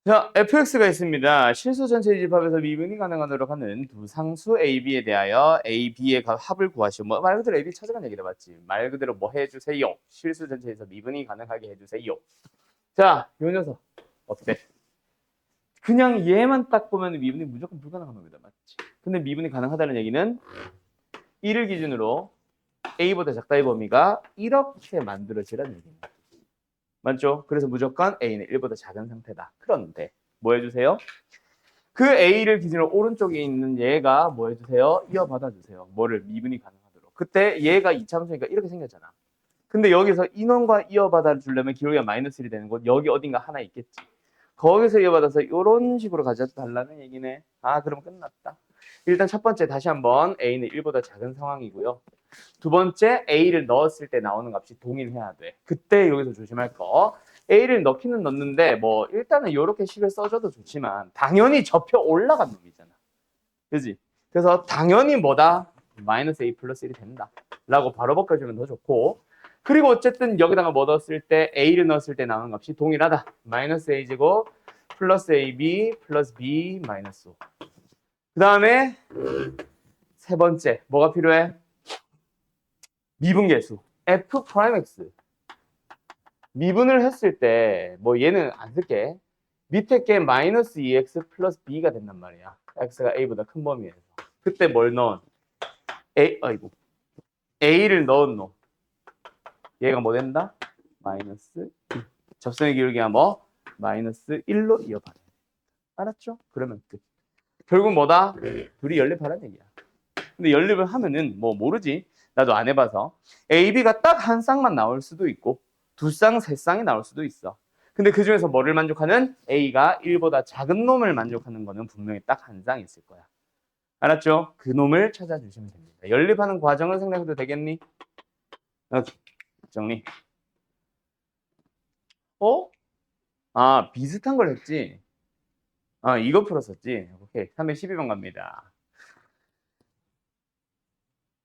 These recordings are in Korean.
자, fx가 있습니다. 실수 전체 집합에서 미분이 가능하도록 하는 두 상수 a, b에 대하여 a, b의 합을 구하시오. 뭐 말 그대로 a, b 찾으라는 얘기를 봤지. 말 그대로 뭐 해주세요. 실수 전체에서 미분이 가능하게 해주세요. 자, 요 녀석 어때? 그냥 얘만 딱 보면 미분이 무조건 불가능한 겁니다. 맞지? 근데 미분이 가능하다는 얘기는 1을 기준으로 a보다 작다의 범위가 이렇게 만들어지라는 얘기입니다. 맞죠? 그래서 무조건 a는 1보다 작은 상태다. 그런데 뭐 해주세요? 그 a를 기준으로 오른쪽에 있는 얘가 뭐 해주세요? 이어받아 주세요. 뭐를? 미분이 가능하도록. 그때 얘가 이차함수니까 이렇게 생겼잖아. 근데 여기서 인원과 이어받아 주려면 기울기가 마이너스 1이 되는 곳 여기 어딘가 하나 있겠지. 거기서 이어받아서 이런 식으로 가져달라는 얘기네. 아, 그럼 끝났다. 일단 첫 번째 다시 한번 a는 1보다 작은 상황이고요. 두 번째 a를 넣었을 때 나오는 값이 동일해야 돼. 그때 여기서 조심할 거. a를 넣기는 넣는데 뭐 일단은 이렇게 식을 써줘도 좋지만 당연히 접혀 올라간 놈이잖아. 그지? 그래서 당연히 뭐다? 마이너스 a 플러스 1이 된다. 라고 바로 바꿔주면 더 좋고 그리고 어쨌든 여기다가 뭐 넣었을 때 a를 넣었을 때 나오는 값이 동일하다. 마이너스 a제곱 플러스 ab 플러스 b 마이너스 5. 그 다음에 세 번째 뭐가 필요해? 미분계수 f 프라임 x 미분을 했을 때 뭐 얘는 안 쓸게. 밑에 게 마이너스 2x 플러스 b가 된단 말이야. x가 a보다 큰 범위에서. 그때 뭘 넣은? a를 넣은 놈. 얘가 뭐 된다? 마이너스 1. 접선의 기울기가 뭐? 마이너스 1로 이어받아. 알았죠? 그러면 끝. 결국 뭐다? 둘이 연립하라는 얘기야. 근데 연립을 하면은 뭐 모르지. 나도 안 해봐서. A, B가 딱 한 쌍만 나올 수도 있고 두 쌍, 세 쌍이 나올 수도 있어. 근데 그 중에서 뭐를 만족하는? A가 1보다 작은 놈을 만족하는 거는 분명히 딱 한 쌍 있을 거야. 알았죠? 그 놈을 찾아주시면 됩니다. 연립하는 과정을 생각해도 되겠니? 오케이. 정리. 어? 아, 비슷한 걸 했지? 아, 이거 풀었었지? 오케이. 312번 갑니다.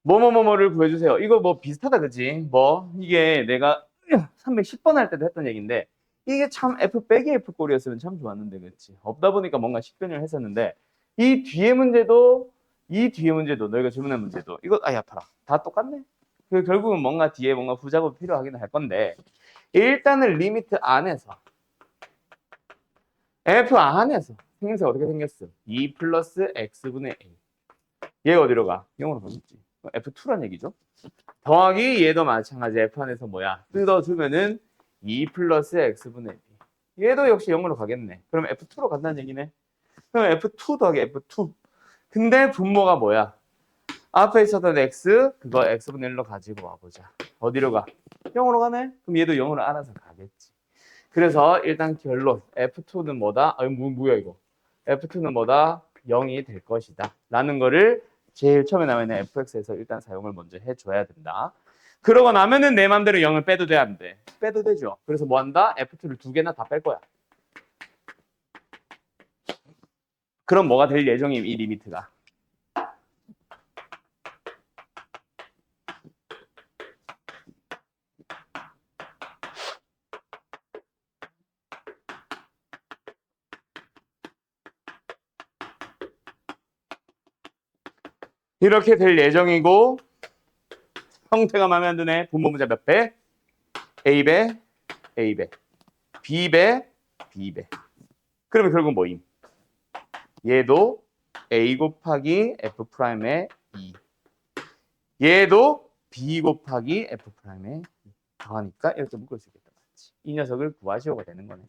뭐뭐뭐뭐를 구해주세요. 이거 뭐 비슷하다, 그치? 뭐, 이게 내가 310번 할 때도 했던 얘기인데, 이게 참 F 빼기 F 꼴이었으면 참 좋았는데, 그치? 없다 보니까 뭔가 식변을 했었는데, 이 뒤에 문제도, 너희가 질문한 문제도, 이거, 아이, 아파라. 다 똑같네? 그 결국은 뭔가 뒤에 뭔가 부작업이 필요하긴 할 건데, 일단은 리미트 안에서, F 안에서, 생김새가 어떻게 생겼어? 2 플러스 X분의 A. 얘가 어디로 가? 0으로 가겠지. F2란 얘기죠. 더하기 얘도 마찬가지 F 안에서 뭐야? 뜯어주면은 2 플러스 X분의 B. 얘도 역시 0으로 가겠네. 그럼 F2로 간다는 얘기네. 그럼 F2 더하기 F2. 근데 분모가 뭐야? 앞에 있었던 X, 그거 X분의 1로 가지고 와보자. 어디로 가? 0으로 가네? 그럼 얘도 0으로 알아서 가겠지. 그래서 일단 결론. F2는 뭐다? 뭐야 이거? F2는 뭐다? 0이 될 것이다. 라는 거를 제일 처음에 나와 있는 fx에서 일단 사용을 먼저 해줘야 된다. 그러고 나면은 내 맘대로 0을 빼도 돼, 안 돼? 빼도 되죠. 그래서 뭐 한다? f2를 두 개나 다 뺄 거야. 그럼 뭐가 될 예정임, 이 리미트가. 이렇게 될 예정이고 형태가 마음에 안 드네. 분모 문자 몇 배? A배, A배, B배, B배. 그러면 결국 뭐임? 얘도 A 곱하기 F 프라임의 2. 얘도 B 곱하기 F 프라임의 2. 더하니까 이렇게 묶을 수 있겠다. 이 녀석을 구하시오가 되는 거네.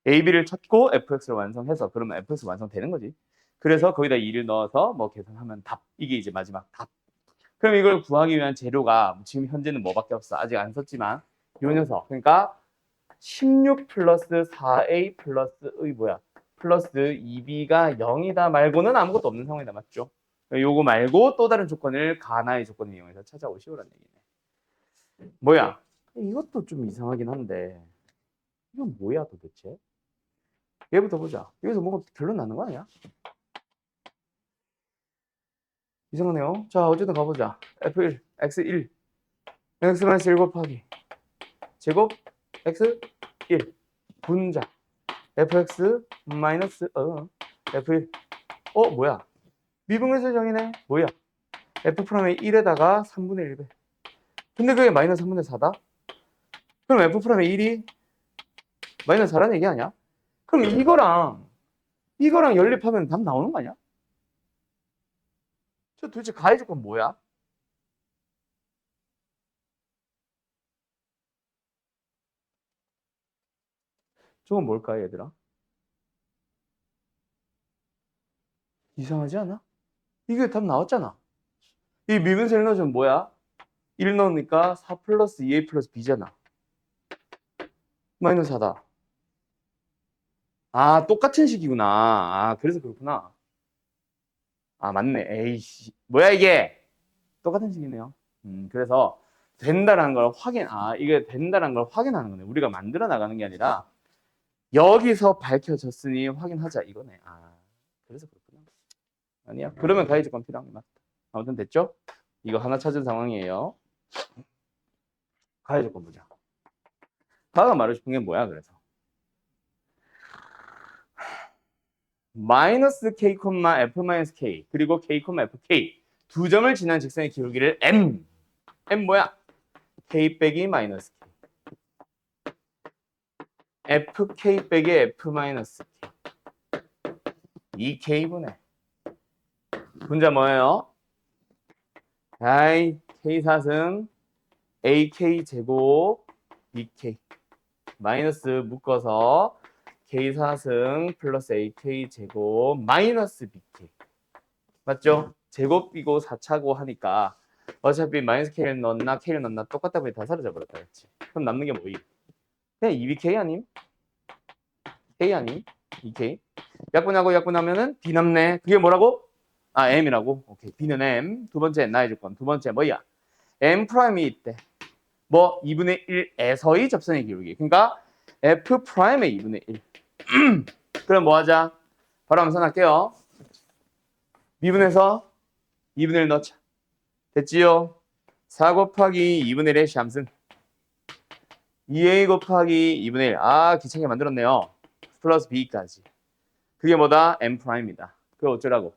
AB를 찾고 FX를 완성해서 그러면 FX 완성되는 거지. 그래서 거기다 2를 넣어서 뭐 계산하면 답. 이게 이제 마지막 답. 그럼 이걸 구하기 위한 재료가 지금 현재는 뭐밖에 없어. 아직 안 썼지만 이 녀석. 그러니까 16 플러스 4A 플러스 뭐야? 플러스 2B가 0이다 말고는 아무것도 없는 상황이다. 맞죠? 요거 말고 또 다른 조건을 가나의 조건을 이용해서 찾아오시오라는 얘기네. 뭐야? 이것도 좀 이상하긴 한데 이건 뭐야 도대체? 얘부터 보자. 여기서 뭔가 결론 나는 거 아니야? 이상하네요. 자, 어쨌든 가보자. F1, X1, X-1 곱하기 제곱 X1 분자 fx 마이너스 f1 뭐야? 미분계수 정이네. 뭐야? f'의 1에다가 3분의 1배. 근데 그게 마이너스 3분의 4다? 그럼 f'의 1이 마이너스 4라는 얘기 아니야? 그럼 이거랑 연립하면 답 나오는 거 아니야? 저 도대체 가해 조건 뭐야? 저건 뭘까, 얘들아? 이상하지 않아? 이게 답 나왔잖아. 이 미분수 1 넣어주면 뭐야? 1 넣으니까 4 플러스 2a 플러스 b잖아. 마이너스 4다. 아, 똑같은 식이구나. 아, 그래서 그렇구나. 아, 맞네. 에이씨. 뭐야, 이게? 똑같은 식이네요. 그래서 된다라는 걸 이게 된다라는 걸 확인하는 거네. 우리가 만들어 나가는 게 아니라 여기서 밝혀졌으니 확인하자 이거네. 아, 그래서 그렇구나. 아니야. 그러면 가해 조건 필요한 게 맞다. 아무튼 됐죠? 이거 하나 찾은 상황이에요. 가해 조건 보자. 가가 말하고 싶은 게 뭐야, 그래서? 마이너스 k, f 마이너스 k 그리고 k, fk 두 점을 지난 직선의 기울기를 m 뭐야? k 빼기 마이너스 k fk 빼기 f 마이너스 k 2k분의 분자 뭐예요? 아이 k4승 ak 제곱 bk 마이너스 묶어서 k4승 플러스 ak 제곱 마이너스 bk 맞죠? 제곱이고 4차고 하니까 어차피 마이너스 k를 넣나 k를 넣나 똑같다 보니 다 사라져 버렸다 그렇지? 그럼 남는 게 뭐임? 그냥 2bk 아님? k 아님? 2k 약분하면은 b 남네. 그게 뭐라고? 아 m이라고? 오케이. b는 m. 두 번째 나의 조건. 두 번째 뭐야? m 프라임이 있대. 뭐 2분의 1에서의 접선의 기울기. 그러니까 f 프라임의 2분의 1. 그럼 뭐 하자? 바로 암산할게요. 미분해서 2분의 1 넣자. 됐지요? 4 곱하기 2분의 1의 샴승 2a 곱하기 2분의 1. 아 귀찮게 만들었네요. 플러스 b까지. 그게 뭐다? m 프라임이다. 그거 어쩌라고?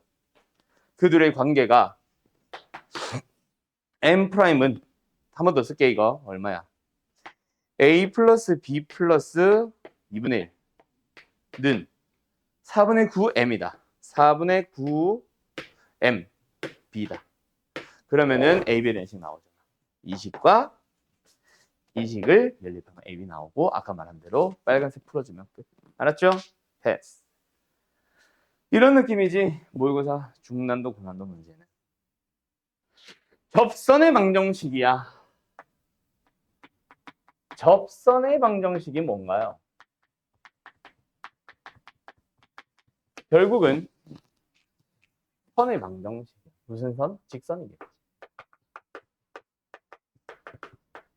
그 둘의 관계가 m 프라임은 한 번 더 쓸게 이거 얼마야? a 플러스 b 플러스 2분의 1는 4분의 9m이다. 4분의 9m b다. 그러면은 AB의 ren식 나오잖아. 이식과 이식을 연립하면 AB 나오고 아까 말한 대로 빨간색 풀어주면 끝. 알았죠? 패스. 이런 느낌이지 모의고사 중난도 고난도 문제는. 접선의 방정식이야. 접선의 방정식이 뭔가요? 결국은 선의 방정식이야. 무슨 선? 직선이겠지.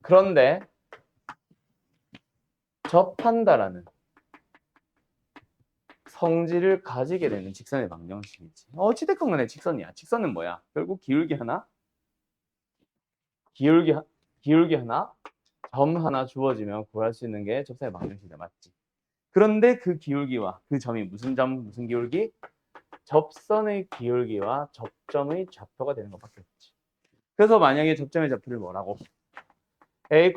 그런데 접한다라는 성질을 가지게 되는 직선의 방정식이지. 어찌됐건 간에 직선이야. 직선은 뭐야? 결국 기울기 하나, 점 하나 주어지면 구할 수 있는 게 접선의 방정식이다. 맞지? 그런데 그 기울기와 그 점이 무슨 점, 무슨 기울기? 접선의 기울기와 접점의 좌표가 되는 것밖에 없지. 그래서 만약에 접점의 좌표를 뭐라고? a,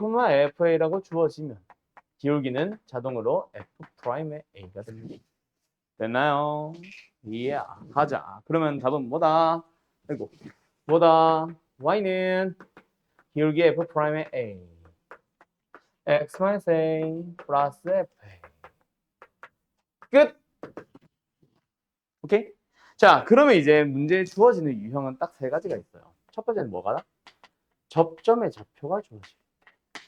fa라고 주어지면 기울기는 자동으로 f'의 a가 됩니다. 됐나요? 이야, 가자. 그러면 답은 뭐다? 아이고, 뭐다? y는 기울기 f'의 a x-a 플러스 fa 끝! 오케이? 자, 그러면 이제 문제에 주어지는 유형은 딱 세 가지가 있어요. 첫 번째는 뭐가? 접점의 좌표가 주어져.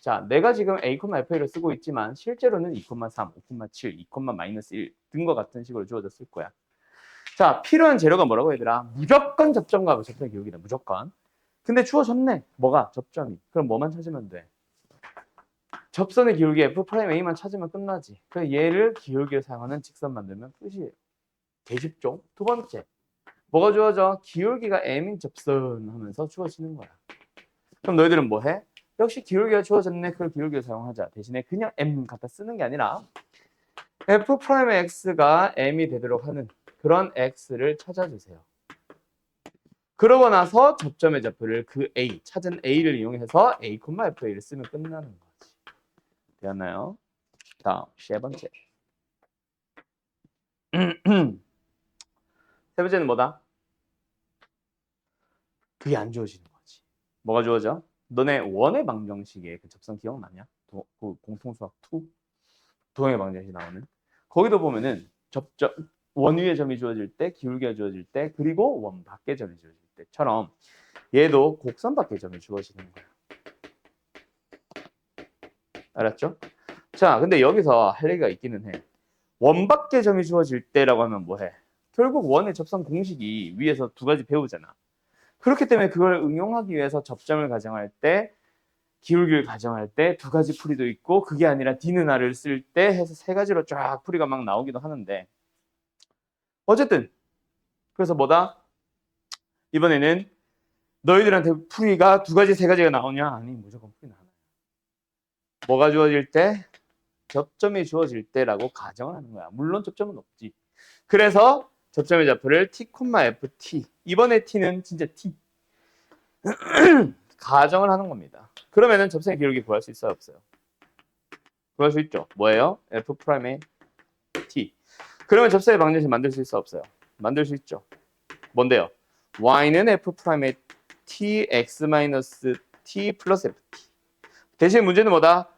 자, 내가 지금 a, fa를 쓰고 있지만 실제로는 2,3, 5,7, 2,-1 등과 같은 식으로 주어졌을 거야. 자, 필요한 재료가 뭐라고 얘들아? 무조건 접점과 접선의 기울기다. 무조건. 근데 주어졌네. 뭐가? 접점이. 그럼 뭐만 찾으면 돼? 접선의 기울기 f'A만 찾으면 끝나지. 그래서 얘를 기울기를 사용하는 직선 만들면 끝이에요. 개 쉽죠? 두 번째. 뭐가 주어져? 기울기가 m인 접선 하면서 주어지는 거야. 그럼 너희들은 뭐 해? 역시 기울기가 주어졌네. 그걸 기울기를 사용하자. 대신에 그냥 m 갖다 쓰는 게 아니라 f 프라임의 x가 m이 되도록 하는 그런 x를 찾아주세요. 그러고 나서 접점의 좌표를 그 a, 찾은 a를 이용해서 a, fA를 쓰면 끝나는 거지. 되었나요? 다음, 세 번째. 세 번째는 뭐다? 그게 안 주어지는 거지. 뭐가 주어져? 너네 원의 방정식의 그 접선 기억나냐? 그 공통수학 2? 도형의 방정식 나오는. 거기도 보면은 접점, 원 위의 점이 주어질 때, 기울기가 주어질 때, 그리고 원 밖의 점이 주어질 때처럼 얘도 곡선 밖의 점이 주어지는 거야. 알았죠? 자, 근데 여기서 할 얘기가 있기는 해. 원 밖의 점이 주어질 때라고 하면 뭐해? 결국 원의 접선 공식이 위에서 두 가지 배우잖아. 그렇기 때문에 그걸 응용하기 위해서 접점을 가정할 때, 기울기를 가정할 때 두 가지 풀이도 있고, 그게 아니라 D는 R을 쓸 때 해서 세 가지로 쫙 풀이가 막 나오기도 하는데, 어쨌든 그래서 뭐다? 이번에는 너희들한테 풀이가 두 가지, 세 가지가 나오냐? 아니, 무조건 풀이는 하나야. 뭐가 주어질 때? 접점이 주어질 때라고 가정을 하는 거야. 물론 접점은 없지. 그래서 접점의 좌표를 t, ft. 이번에 t는 진짜 t. 가정을 하는 겁니다. 그러면은 접선의 기울기 구할 수 있어요, 없어요? 구할 수 있죠. 뭐예요? f'의 t. 그러면 접선의 방정식 만들 수 있어, 없어요? 만들 수 있죠. 뭔데요? y는 f'의 t, x-t 플러스 ft. 대신 문제는 뭐다?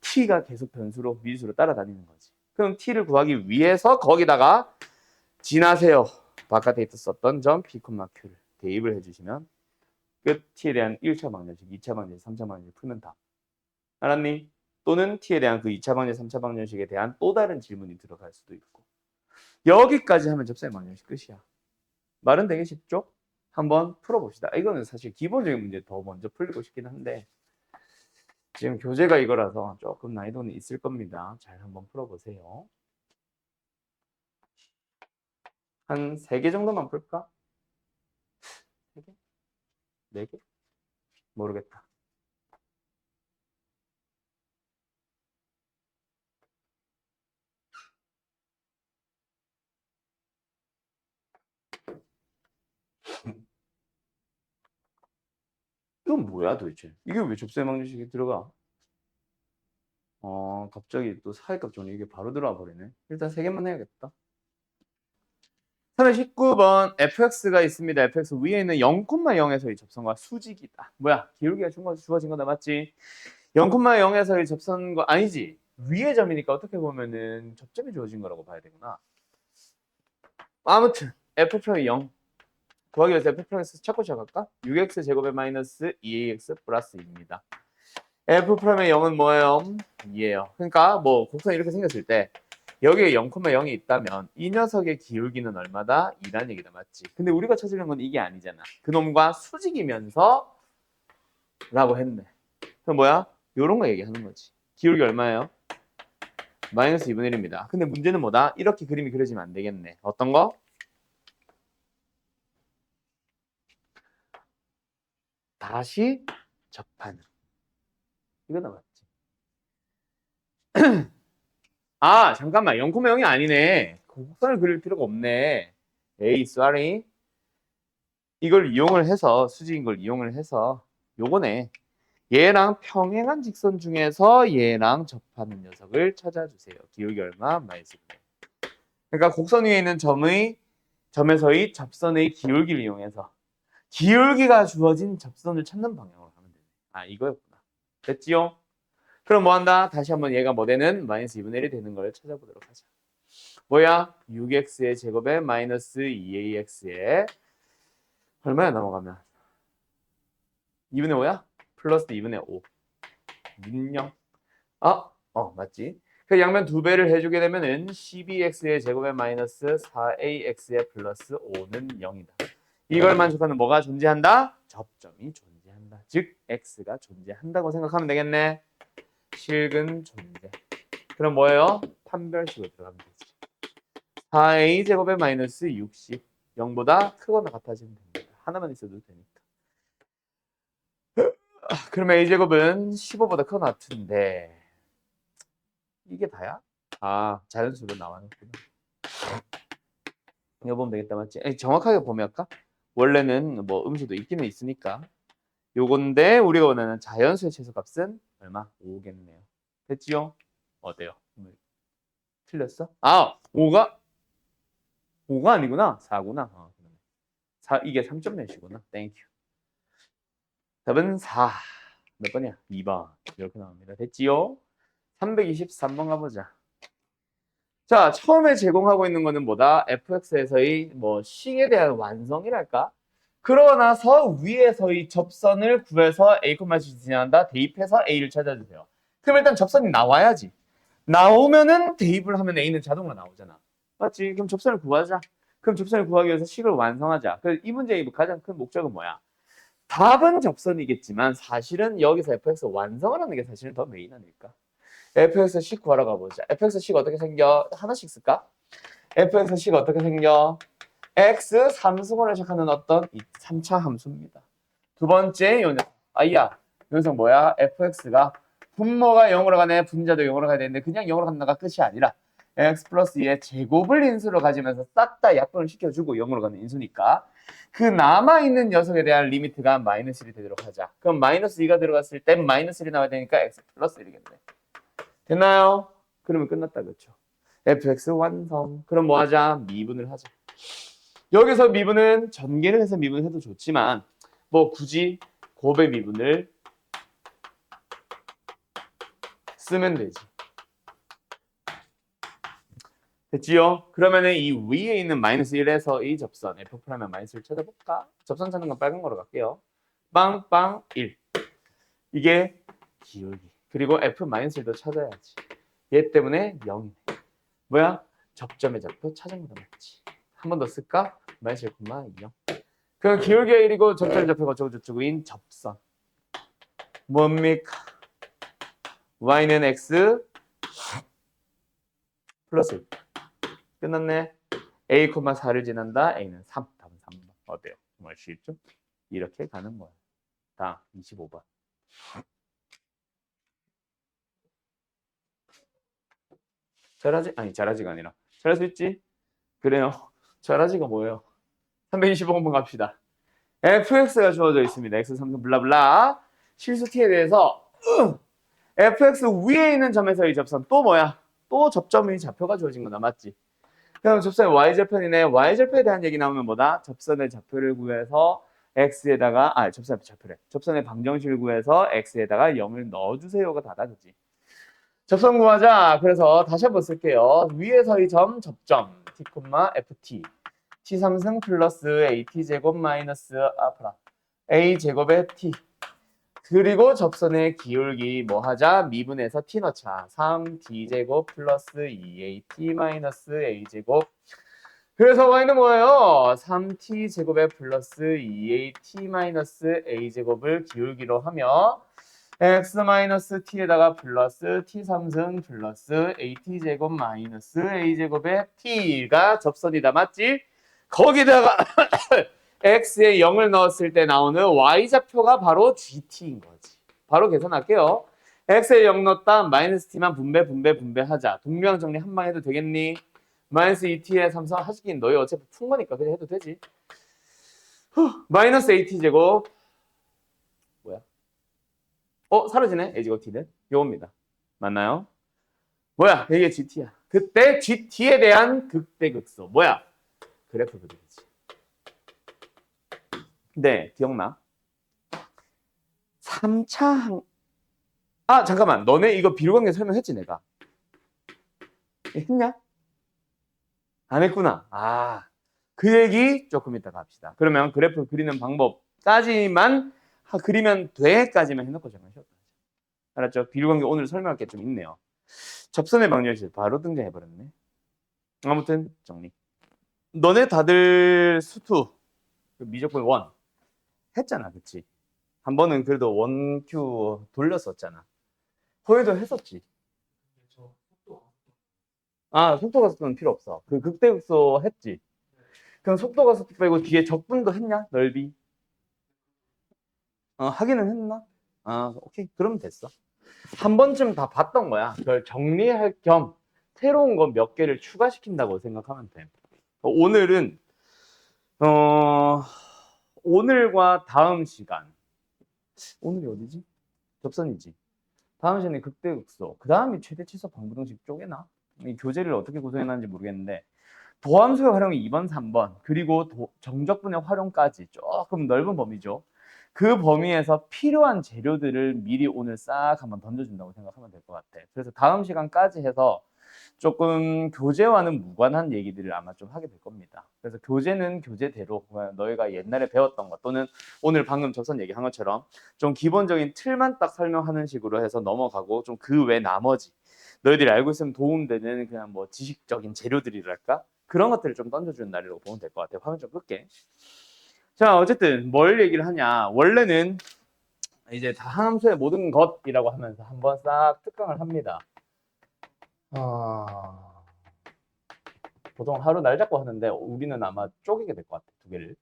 t가 계속 변수로, 미수로 따라다니는 거지. 그럼 t를 구하기 위해서 거기다가 지나세요. 바깥에 있었던 점 p, q를 대입을 해주시면 끝. t에 대한 1차 방정식, 2차 방정식, 3차 방정식 풀면 다. 알았니? 또는 t에 대한 그 2차 방정식, 3차 방정식에 대한 또 다른 질문이 들어갈 수도 있고. 여기까지 하면 접선의 방정식 끝이야. 말은 되게 쉽죠? 한번 풀어봅시다. 이거는 사실 기본적인 문제 더 먼저 풀리고 싶긴 한데 지금 교재가 이거라서 조금 난이도는 있을 겁니다. 잘 한번 풀어보세요. 한 3개 정도만 풀까? 3개? 4개? 모르겠다. 이건 뭐야 도대체? 이게 왜 접선의 방정식에 들어가? 갑자기 또 사회값 전에 이게 바로 들어와 버리네. 일단 3개만 해야겠다. 319번 fx가 있습니다. fx 위에 있는 0,0에서의 접선과 수직이다. 뭐야? 기울기가 주어진 거다 맞지? 0,0에서의 접선과 아니지. 위의 점이니까 어떻게 보면은 접점이 주어진 거라고 봐야 되구나. 아무튼 f'의 0 구하기 위해서 f'에서 찾고 시작할까? 6x 제곱에 마이너스 2ax 플러스 2입니다. f'의 0은 뭐예요? 2예요. 그러니까 뭐 곡선이 이렇게 생겼을 때 여기에 0,0이 있다면 이 녀석의 기울기는 얼마다? 2라는 얘기다 맞지? 근데 우리가 찾으려는 건 이게 아니잖아. 그놈과 수직이면서 라고 했네. 그럼 뭐야? 요런 거 얘기하는 거지. 기울기 얼마예요? 마이너스 2분의 1입니다. 근데 문제는 뭐다? 이렇게 그림이 그려지면 안 되겠네. 어떤 거? 다시 접하는. 이거다 맞지? 아 잠깐만 0,0이 아니네. 곡선을 그릴 필요가 없네. 에이 sorry. 이걸 이용을 해서 수직인 걸 이용을 해서 요거네. 얘랑 평행한 직선 중에서 얘랑 접하는 녀석을 찾아주세요. 기울기 얼마? 마이너스 1. 그러니까 곡선 위에 있는 점에서의 접선의 기울기를 이용해서 기울기가 주어진 접선을 찾는 방향으로 하면 되네. 아 이거였구나. 됐지요? 그럼 뭐 한다? 다시 한번 얘가 뭐 되는? 마이너스 2분의 1이 되는 걸 찾아보도록 하자. 뭐야? 6x의 제곱에 마이너스 2ax에 얼마야 넘어가면? 2분의 5야? 플러스 2분의 5. 민영. 맞지? 그 양면 두 배를 해주게 되면은 12x의 제곱에 마이너스 4ax의 플러스 5는 0이다. 이걸 만족하는 뭐가 존재한다? 접점이 존재한다. 즉 x가 존재한다고 생각하면 되겠네. 실근 존재. 그럼 뭐예요? 판별식으로 들어가면 되지. 4a 제곱에 마이너스 60. 0보다 크거나 같아지면 됩니다. 하나만 있어도 되니까. 그러면 a 제곱은 15보다 크거나 같은데 이게 다야? 아, 자연수로 나왔구나. 이거 보면 되겠다, 맞지? 아니, 정확하게 보면 할까? 원래는 뭐 음수도 있기는 있으니까 요건데 우리가 원하는 자연수의 최소값은 얼마? 5겠네요. 됐지요? 어때요? 틀렸어? 아, 5가 아니구나. 4구나. 이게 3점 몇이구나. 땡큐. 답은 4. 몇 번이야? 2번. 이렇게 나옵니다. 됐지요? 323번 가보자. 자, 처음에 제공하고 있는 거는 뭐다? fx에서의 뭐 식에 대한 완성이랄까? 그러나서 위에서의 접선을 구해서 a, c 지나간다. 대입해서 a를 찾아주세요. 그럼 일단 접선이 나와야지. 나오면은 대입을 하면 a는 자동으로 나오잖아. 맞지? 그럼 접선을 구하자. 그럼 접선을 구하기 위해서 식을 완성하자. 그래서 이 문제의 가장 큰 목적은 뭐야? 답은 접선이겠지만 사실은 여기서 fx 완성을 하는 게 사실은 더 메인 아닐까? fx식 구하러 가보자. fx식 어떻게 생겨? 하나씩 쓸까? fx식 어떻게 생겨? x 삼승원을 시작하는 어떤 3차 함수입니다. 두 번째 요 녀석. 아이야. 요 녀석 뭐야? fx가 분모가 0으로 가네. 분자도 0으로 가야 되는데 그냥 0으로 간다가 끝이 아니라 x 플러스 2의 제곱을 인수로 가지면서 싹 다 약분을 시켜주고 0으로 가는 인수니까 그 남아있는 녀석에 대한 리미트가 마이너스 1이 되도록 하자. 그럼 마이너스 2가 들어갔을 땐 마이너스 1이 나와야 되니까 x 플러스 1이겠네. 됐나요? 그러면 끝났다, 그렇죠? fx 완성. 그럼 뭐 하자? 미분을 하자. 여기서 미분은 전개를 해서 미분을 해도 좋지만 뭐 굳이 곱의 미분을 쓰면 되지. 됐지요? 그러면은 이 위에 있는 마이너스 1에서 이 접선 F'하면 마이너스 1 찾아볼까? 접선 찾는 건 빨간 거로 갈게요. 빵빵 1. 이게 기울기. 그리고 F 마이너스 1도 찾아야지. 얘 때문에 0이네. 뭐야? 접점의 좌표 찾은 거다 맞지? 한 번 더 쓸까? 마이너스 1,0. 그럼 기울기가 1이고 접점의 좌표가 어쩌고저쩌고인 접선. 뭡니까? y는 x 플러스 1. 끝났네. a, 4를 지난다. a는 3. 답은 3번. 어때요? 정말 쉽죠? 이렇게 가는 거야. 다음 25번. 잘하지? 아니 잘하지가 아니라 잘할 수 있지? 그래요. 잘하지가 뭐예요? 325번 갑시다. fx가 주어져 있습니다. x 3등 블라블라. 실수 t에 대해서 fx 위에 있는 점에서의 접선 또 뭐야? 또 접점의 좌표가 주어진 거다. 맞지? 그럼 접선의 y절편이네. y절편에 대한 얘기 나오면 뭐다? 접선의 좌표를 구해서 x에다가 접선의 좌표래. 접선의 방정식을 구해서 x에다가 0을 넣어주세요가 다다. 그지? 접선 구하자. 그래서 다시 한번 쓸게요. 위에서의 점 접점 t, ft t 3승 플러스 at 제곱 마이너스 a 제곱의 t 그리고 접선의 기울기 뭐 하자? 미분해서 t 넣자. 3t 제곱 플러스 2at 마이너스 a 제곱. 그래서 y는 뭐예요? 3t 제곱에 플러스 2at 마이너스 a 제곱을 기울기로 하며 x 마이너스 t에다가 플러스 t 3승 플러스 at 제곱 마이너스 a 제곱의 t가 접선이다. 맞지? 거기다가 x에 0을 넣었을 때 나오는 y좌표가 바로 gt인 거지. 바로 계산할게요. x에 0 넣었다. 마이너스 t만 분배하자. 동류항 정리 한 방 해도 되겠니? 마이너스 2t에 3성 하시긴 너희 어차피 푼 거니까 그냥 해도 되지. 마이너스 at 제곱 뭐야? 사라지네. a 제곱 t는 요겁니다. 맞나요? 뭐야? 이게 gt야. 그때 gt에 대한 극대극소 뭐야? 그래프 그리기. 네, 기억나? 3차 잠깐만. 너네 이거 비율관계 설명했지 내가? 했냐? 안 했구나. 그 얘기 조금 이따가 합시다. 그러면 그래프 그리는 방법까지만 그리면 돼까지만 해놓고 잠깐 쉬었다. 알았죠? 비율관계 오늘 설명할 게 좀 있네요. 접선의 방정식 바로 등장해버렸네. 아무튼 정리. 너네 다들 수투 미적분 1 했잖아, 그치? 한 번은 그래도 원큐 돌렸었잖아. 거기도 했었지. 속도 가속도는 필요 없어. 그 극대극소 했지. 그럼 속도 가속도 빼고 뒤에 적분도 했냐? 넓이. 하기는 했나? 오케이. 그러면 됐어. 한 번쯤 다 봤던 거야. 그걸 정리할 겸 새로운 거 몇 개를 추가시킨다고 생각하면 돼. 오늘은 오늘과 다음 시간, 오늘이 어디지? 접선이지. 다음 시간에 극대극소, 그 다음이 최대치수 방부등식 쪼개나? 이 교재를 어떻게 구성해놨는지 모르겠는데 도함수의 활용이 2번, 3번, 그리고 정적분의 활용까지 조금 넓은 범위죠. 그 범위에서 필요한 재료들을 미리 오늘 싹 한번 던져준다고 생각하면 될 것 같아. 그래서 다음 시간까지 해서 조금 교재와는 무관한 얘기들을 아마 좀 하게 될 겁니다. 그래서 교재는 교재대로 너희가 옛날에 배웠던 것 또는 오늘 방금 접선 얘기한 것처럼 좀 기본적인 틀만 딱 설명하는 식으로 해서 넘어가고 좀 그 외 나머지 너희들이 알고 있으면 도움되는 그냥 뭐 지식적인 재료들이랄까? 그런 것들을 좀 던져주는 날이라고 보면 될 것 같아요. 화면 좀 끌게. 자, 어쨌든 뭘 얘기를 하냐. 원래는 이제 다함수의 모든 것이라고 하면서 한번 싹 특강을 합니다. 보통 하루 날 잡고 하는데 우리는 아마 쪼개게 될 것 같아. 두 개를.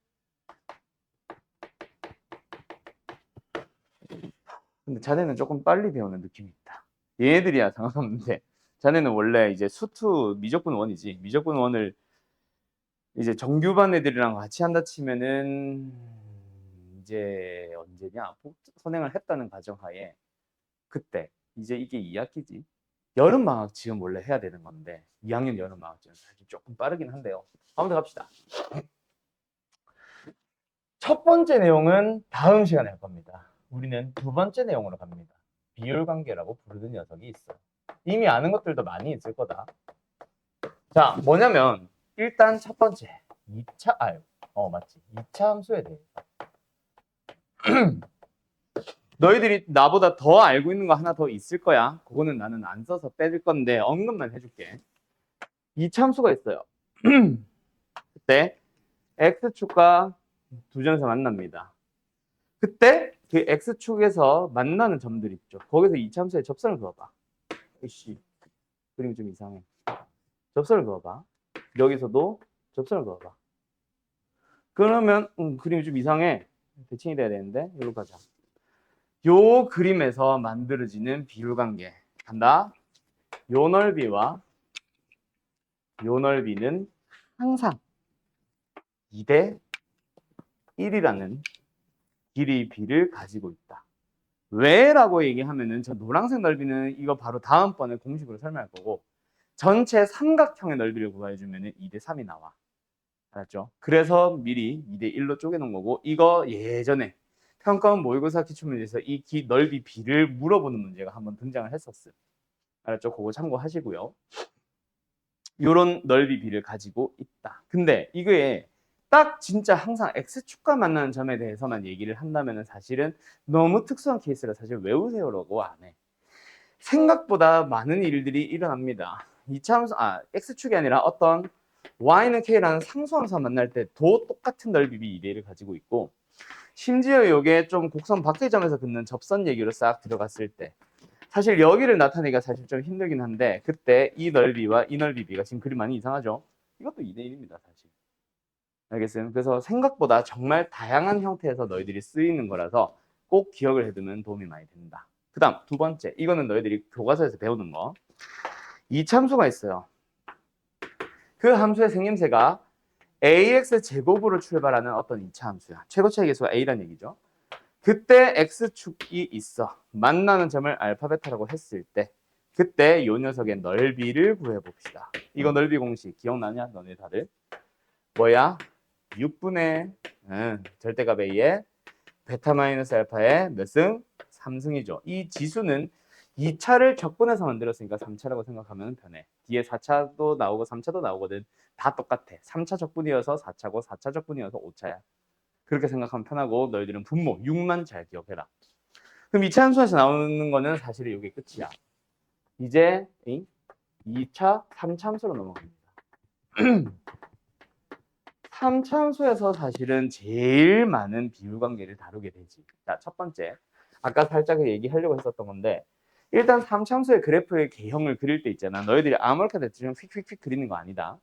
근데 자네는 조금 빨리 배우는 느낌이 있다. 얘네들이야 상관없는데 자네는 원래 이제 수투 미적분 원이지. 미적분 원을 이제 정규반 애들이랑 같이 한다 치면은 이제 언제냐? 선행을 했다는 가정하에 그때 이제 이게 2학기지. 여름방학 지금 원래 해야 되는 건데 2학년 여름방학 지금 사실 조금 빠르긴 한데요. 한번 더 갑시다. 첫 번째 내용은 다음 시간에 할 겁니다. 우리는 두 번째 내용으로 갑니다. 비율관계라고 부르는 녀석이 있어. 이미 아는 것들도 많이 있을 거다. 자, 뭐냐면 일단 첫 번째 2차 맞지. 2차 함수에 대해서 너희들이 나보다 더 알고 있는 거 하나 더 있을 거야. 그거는 나는 안 써서 빼줄 건데 언급만 해줄게. 2차 함수가 있어요. 그때 x축과 두 점에서 만납니다. 그때 그 x축에서 만나는 점들 있죠. 거기서 2차 함수의 접선을 그어봐. 이씨, 그림이 좀 이상해. 접선을 그어봐. 여기서도 접선을 그어봐. 그러면 그림이 좀 이상해. 대칭이 돼야 되는데 여기로 가자. 요 그림에서 만들어지는 비율관계 간다. 요 넓이와 요 넓이는 항상 2대 1이라는 길이 비를 가지고 있다. 왜? 라고 얘기하면은 저 노란색 넓이는 이거 바로 다음번에 공식으로 설명할 거고 전체 삼각형의 넓이를 구해주면은 2대 3이 나와. 알았죠? 그래서 미리 2대 1로 쪼개놓은 거고 이거 예전에 평가원 모의고사 기출문제에서 이 넓이 비를 물어보는 문제가 한번 등장을 했었어요. 알았죠? 그거 참고하시고요. 요런 넓이 비를 가지고 있다. 근데 이게 딱 진짜 항상 X축과 만나는 점에 대해서만 얘기를 한다면 사실은 너무 특수한 케이스라 사실 외우세요라고 안 해. 생각보다 많은 일들이 일어납니다. X축이 아니라 어떤 Y는 K라는 상수함수와 만날 때도 똑같은 넓이 B 2대1을 가지고 있고 심지어 이게 좀 곡선 밖의 점에서 긋는 접선 얘기로 싹 들어갔을 때 사실 여기를 나타내기가 사실 좀 힘들긴 한데 그때 이 넓이와 이 넓이 비가 지금 그림 많이 이상하죠? 이것도 2대1입니다 사실. 알겠어요? 그래서 생각보다 정말 다양한 형태에서 너희들이 쓰이는 거라서 꼭 기억을 해두면 도움이 많이 된다. 그 다음 두 번째 이거는 너희들이 교과서에서 배우는 거 이참수가 있어요. 그 함수의 생김새가 ax 제곱으로 출발하는 어떤 2차 함수야. 최고차의 계수가 a란 얘기죠. 그때 x축이 있어. 만나는 점을 알파 베타라고 했을 때 그때 이 녀석의 넓이를 구해봅시다. 이거 넓이 공식 기억나냐? 너네 다들? 뭐야? 6분의 절대값 a의 베타 마이너스 알파의 몇 승? 3승이죠. 이 지수는 2차를 적분해서 만들었으니까 3차라고 생각하면 편해. 뒤에 4차도 나오고 3차도 나오거든. 다 똑같아. 3차 적분이어서 4차고 4차 적분이어서 5차야. 그렇게 생각하면 편하고 너희들은 분모 6만 잘 기억해라. 그럼 2차 함수에서 나오는 거는 사실 이게 끝이야. 이제 2차, 3차 함수로 넘어갑니다. 3차 함수에서 사실은 제일 많은 비율 관계를 다루게 되지. 자, 첫 번째. 아까 살짝 얘기하려고 했었던 건데 일단 3차 함수의 그래프의 개형을 그릴 때 있잖아. 너희들이 아무렇게나 대충 휙휙휙 그리는 거 아니다.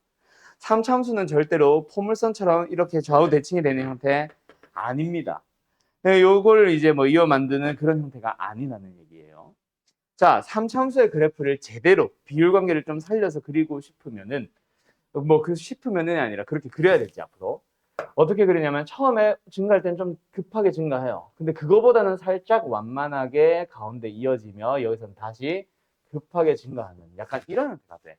3차 함수는 절대로 포물선처럼 이렇게 좌우 대칭이 되는 형태 아닙니다. 요걸 이제 뭐 이어 만드는 그런 형태가 아니라는 얘기예요. 자, 3참수의 그래프를 제대로 비율 관계를 좀 살려서 그리고 싶으면은 뭐 그 싶으면은 아니라 그렇게 그려야 되지 앞으로. 어떻게 그리냐면 처음에 증가할 때는 좀 급하게 증가해요. 근데 그거보다는 살짝 완만하게 가운데 이어지며 여기서는 다시 급하게 증가하는 약간 이런 형태가 돼.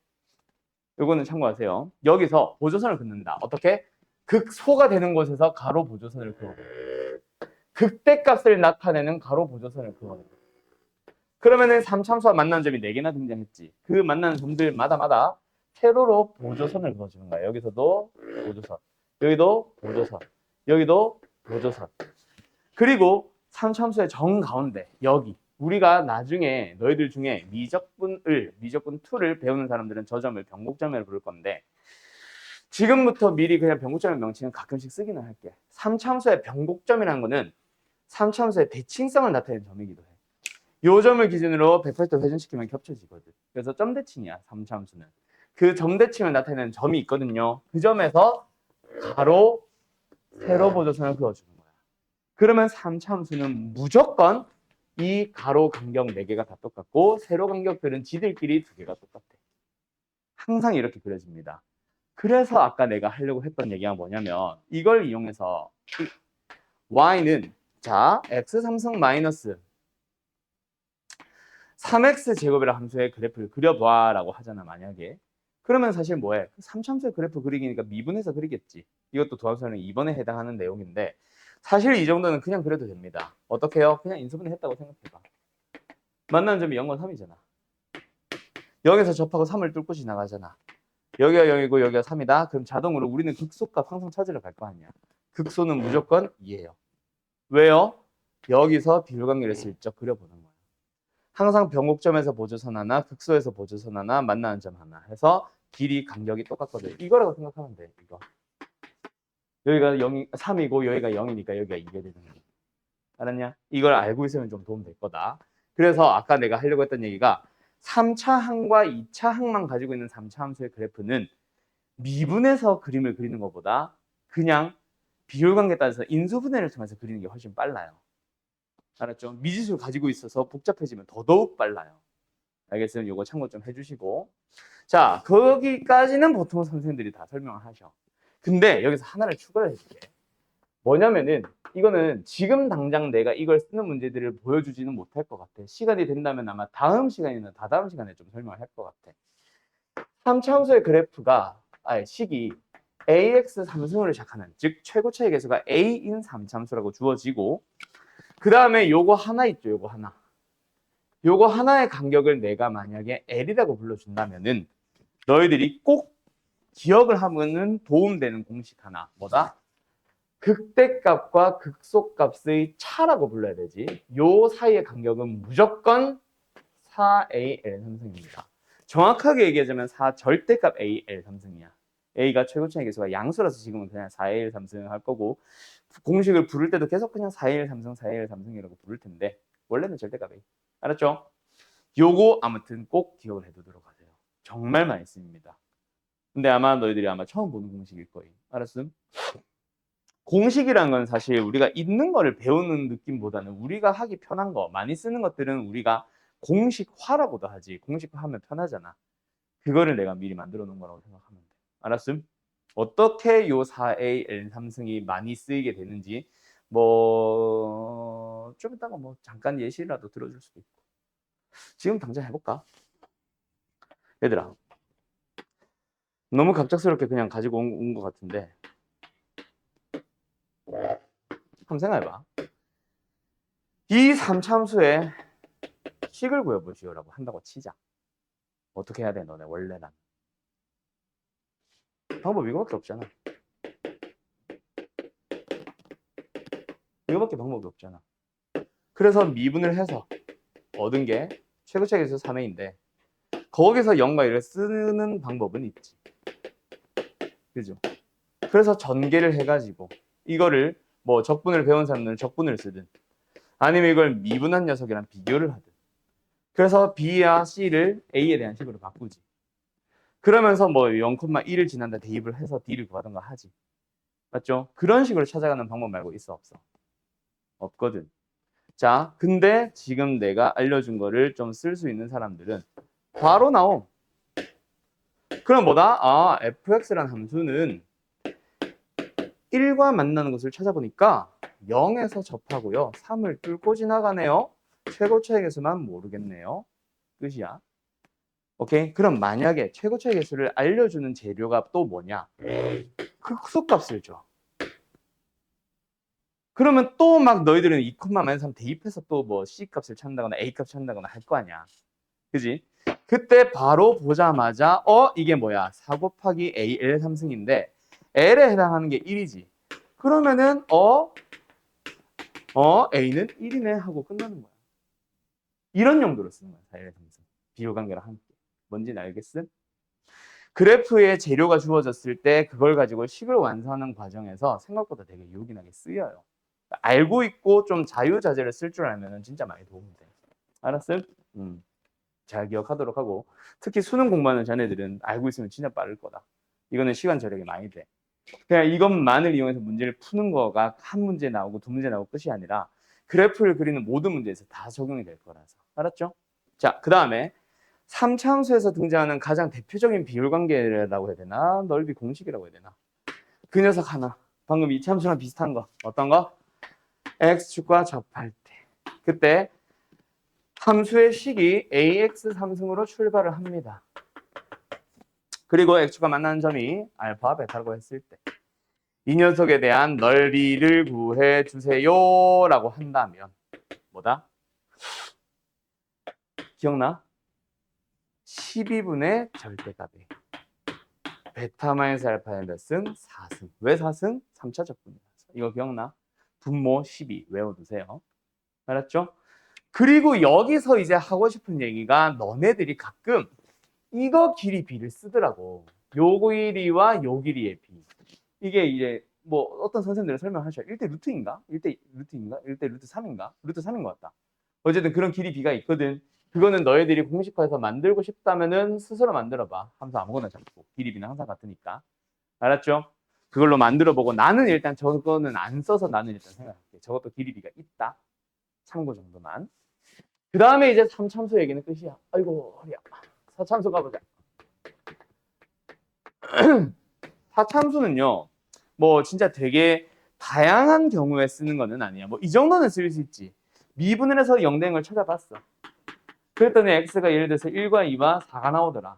요거는 참고하세요. 여기서 보조선을 긋는다. 어떻게? 극소가 되는 곳에서 가로 보조선을 그어. 극대값을 나타내는 가로 보조선을 그어. 그러면은 3참수와 만나는 점이 4개나 등장했지. 그 만나는 점들마다 세로로 보조선을 그어주는 거야. 여기서도 보조선, 여기도 보조선, 여기도 보조선. 그리고 3참수의 정 가운데 여기 우리가 나중에 너희들 중에 미적분 2를 배우는 사람들은 저 점을 변곡점이라고 부를 건데 지금부터 미리 그냥 변곡점의 명칭은 가끔씩 쓰기는 할게. 3참수의 변곡점이라는 거는 3참수의 대칭성을 나타내는 점이기도 해. 요 점을 기준으로 180도 회전시키면 겹쳐지거든. 그래서 점대칭이야, 3참수는. 그 점대칭을 나타내는 점이 있거든요. 그 점에서 가로, 세로 보조선을 그어주는 거야. 그러면 3참수는 무조건 이 가로 간격 4개가 다 똑같고 세로 간격들은 지들끼리 2개가 똑같아. 항상 이렇게 그려집니다. 그래서 아까 내가 하려고 했던 얘기가 뭐냐면 이걸 이용해서 y는 자 x3승 마이너스 3x 제곱이라는 함수의 그래프를 그려봐 라고 하잖아 만약에. 그러면 사실 뭐해? 3참수의 그래프 그리기니까 미분해서 그리겠지. 이것도 도함수는 2번에 해당하는 내용인데 사실 이 정도는 그냥 그려도 됩니다. 어떻게 해요? 그냥 인수분해 했다고 생각해봐. 만나는 점이 0과 3이잖아. 여기서 접하고 3을 뚫고 지나가잖아. 여기가 0이고 여기가 3이다. 그럼 자동으로 우리는 극소값 항상 찾으러 갈 거 아니야. 극소는 무조건 2예요. 왜요? 여기서 비율관계를 슬쩍 그려보는 거예요. 항상 변곡점에서 보조선 하나, 극소에서 보조선 하나, 만나는 점 하나 해서 길이 간격이 똑같거든. 이거라고 생각하면 돼. 이거. 여기가 3이고 여기가 0이니까 여기가 2게 되는 거야. 알았냐? 이걸 알고 있으면 좀 도움 될 거다. 그래서 아까 내가 하려고 했던 얘기가 3차 항과 2차 항만 가지고 있는 3차 함수의 그래프는 미분해서 그림을 그리는 것보다 그냥 비율관계에 따라서 인수분해를 통해서 그리는 게 훨씬 빨라요. 알았죠? 미지수를 가지고 있어서 복잡해지면 더더욱 빨라요. 알겠어요? 이거 참고 좀 해주시고. 자, 거기까지는 보통 선생님들이 다 설명을 하셔. 근데 여기서 하나를 추가를 해줄게. 뭐냐면은 이거는 지금 당장 내가 이걸 쓰는 문제들을 보여주지는 못할 것 같아. 시간이 된다면 아마 다음 시간이나 다다음 시간에 좀 설명을 할 것 같아. 3차 함수의 그래프가 식이 ax 3승으로 시작하는 즉 최고차의 계수가 a인 3차 함수라고 주어지고 그 다음에 요거 하나 있죠. 요거 하나의 간격을 내가 만약에 L이라고 불러준다면은 너희들이 꼭 기억을 하면은 도움되는 공식 하나 뭐다? 극대값과 극소값의 차라고 불러야 되지. 요 사이의 간격은 무조건 4AL 삼승입니다. 정확하게 얘기하자면 4절대값 AL 삼승이야. A가 최고차의 계수가 양수라서 지금은 그냥 4AL 삼승 할 거고 공식을 부를 때도 계속 그냥 4AL 삼승, 4AL 삼승이라고 부를 텐데 원래는 절대값 A. 알았죠? 요거 아무튼 꼭 기억을 해두도록 하세요. 정말 많이 씁니다. 근데 아마 너희들이 아마 처음 보는 공식일 거예요. 알았음? 공식이라는 건 사실 우리가 있는 거를 배우는 느낌보다는 우리가 하기 편한 거, 많이 쓰는 것들은 우리가 공식화라고도 하지. 공식화하면 편하잖아. 그거를 내가 미리 만들어 놓은 거라고 생각하면 돼. 알았음? 어떻게 요 4A N 삼승이 많이 쓰이게 되는지 뭐 좀 이따가 뭐 잠깐 예시라도 들어줄 수도 있고. 지금 당장 해볼까? 얘들아, 너무 갑작스럽게 그냥 가지고 온 것 같은데 한번 생각해봐. 이 3참수의 식을 구해보시오라고 한다고 치자. 어떻게 해야 돼 너네 원래는? 방법 이거밖에 없잖아. 이거밖에 방법이 없잖아. 그래서 미분을 해서 얻은 게 최고차계수 3a인데 거기서 0과 1을 쓰는 방법은 있지. 그죠? 그래서 전개를 해가지고 이거를 뭐 적분을 배운 사람들은 적분을 쓰든 아니면 이걸 미분한 녀석이랑 비교를 하든 그래서 B와 C를 A에 대한 식으로 바꾸지. 그러면서 뭐 0,1을 지난다 대입을 해서 D를 구하던가 하지. 맞죠? 그런 식으로 찾아가는 방법 말고 있어 없어? 없거든. 자, 근데 지금 내가 알려준 거를 좀 쓸 수 있는 사람들은 바로 나옴. 그럼 뭐다? 아, fx라는 함수는 1과 만나는 것을 찾아보니까 0에서 접하고요. 3을 뚫고 지나가네요. 최고 차이 개수만 모르겠네요. 끝이야. 오케이? 그럼 만약에 최고 차이 개수를 알려주는 재료가 또 뭐냐? 극소값을 줘. 그러면 또 막 너희들은 2,-3 대입해서 또 뭐 C값을 찾는다거나 A값 찾는다거나 할 거 아니야. 그지? 그때 바로 보자마자 이게 뭐야? 4 곱하기 A L 3승인데 L에 해당하는 게 1이지. 그러면은 A는 1이네 하고 끝나는 거야. 이런 용도로 쓰는 거야. 4L 3승. 비교관계랑 함께. 뭔지는 알겠음? 그래프에 재료가 주어졌을 때 그걸 가지고 식을 완성하는 과정에서 생각보다 되게 요긴하게 쓰여요. 알고 있고 좀 자유자재를 쓸 줄 알면 진짜 많이 도움이 돼. 알았음? 잘 기억하도록 하고 특히 수능 공부하는 자네들은 알고 있으면 진짜 빠를 거다. 이거는 시간 절약이 많이 돼. 그냥 이것만을 이용해서 문제를 푸는 거가 한 문제 나오고 두 문제 나오고 끝이 아니라 그래프를 그리는 모든 문제에서 다 적용이 될 거라서. 알았죠? 자, 그 다음에 3차함수에서 등장하는 가장 대표적인 비율관계라고 해야 되나? 넓이 공식이라고 해야 되나? 그 녀석 하나. 방금 2차함수랑 비슷한 거. 어떤 거? x축과 접할 때. 그때 함수의 식이 ax 3승으로 출발을 합니다. 그리고 x축과 만나는 점이 알파, 베타라고 했을 때 이 녀석에 대한 넓이를 구해 주세요 라고 한다면 뭐다? 기억나? 12분의 절대값이 베타 마이너스 알파의 몇 승? 4승. 왜 4승? 3차 적분이라서. 이거 기억나? 분모 12 외워두세요. 알았죠? 그리고 여기서 이제 하고 싶은 얘기가 너네들이 가끔 이거 길이 b를 쓰더라고. 요 길이와 요 길이의 b. 이게 이제 뭐 어떤 선생님들은 설명하셔. 1대 루트인가? 1대 루트인가? 1대 루트 3인가? 루트 3인 것 같다. 어쨌든 그런 길이 b가 있거든. 그거는 너희들이 공식화해서 만들고 싶다면은 스스로 만들어봐. 함수 아무거나 잡고. 길이 b는 항상 같으니까. 알았죠? 그걸로 만들어보고 나는 일단 저거는 안 써서 나는 일단 생각할게. 저것도 길이 b가 있다. 참고 정도만. 그 다음에 이제 3참수 얘기는 끝이야. 아이고 허리야. 4참수 가보자. 4참수는요. 뭐 진짜 되게 다양한 경우에 쓰는 거는 아니야. 뭐 이 정도는 쓸 수 있지. 미분을 해서 0된 걸 찾아봤어. 그랬더니 x가 예를 들어서 1과 2와 4가 나오더라.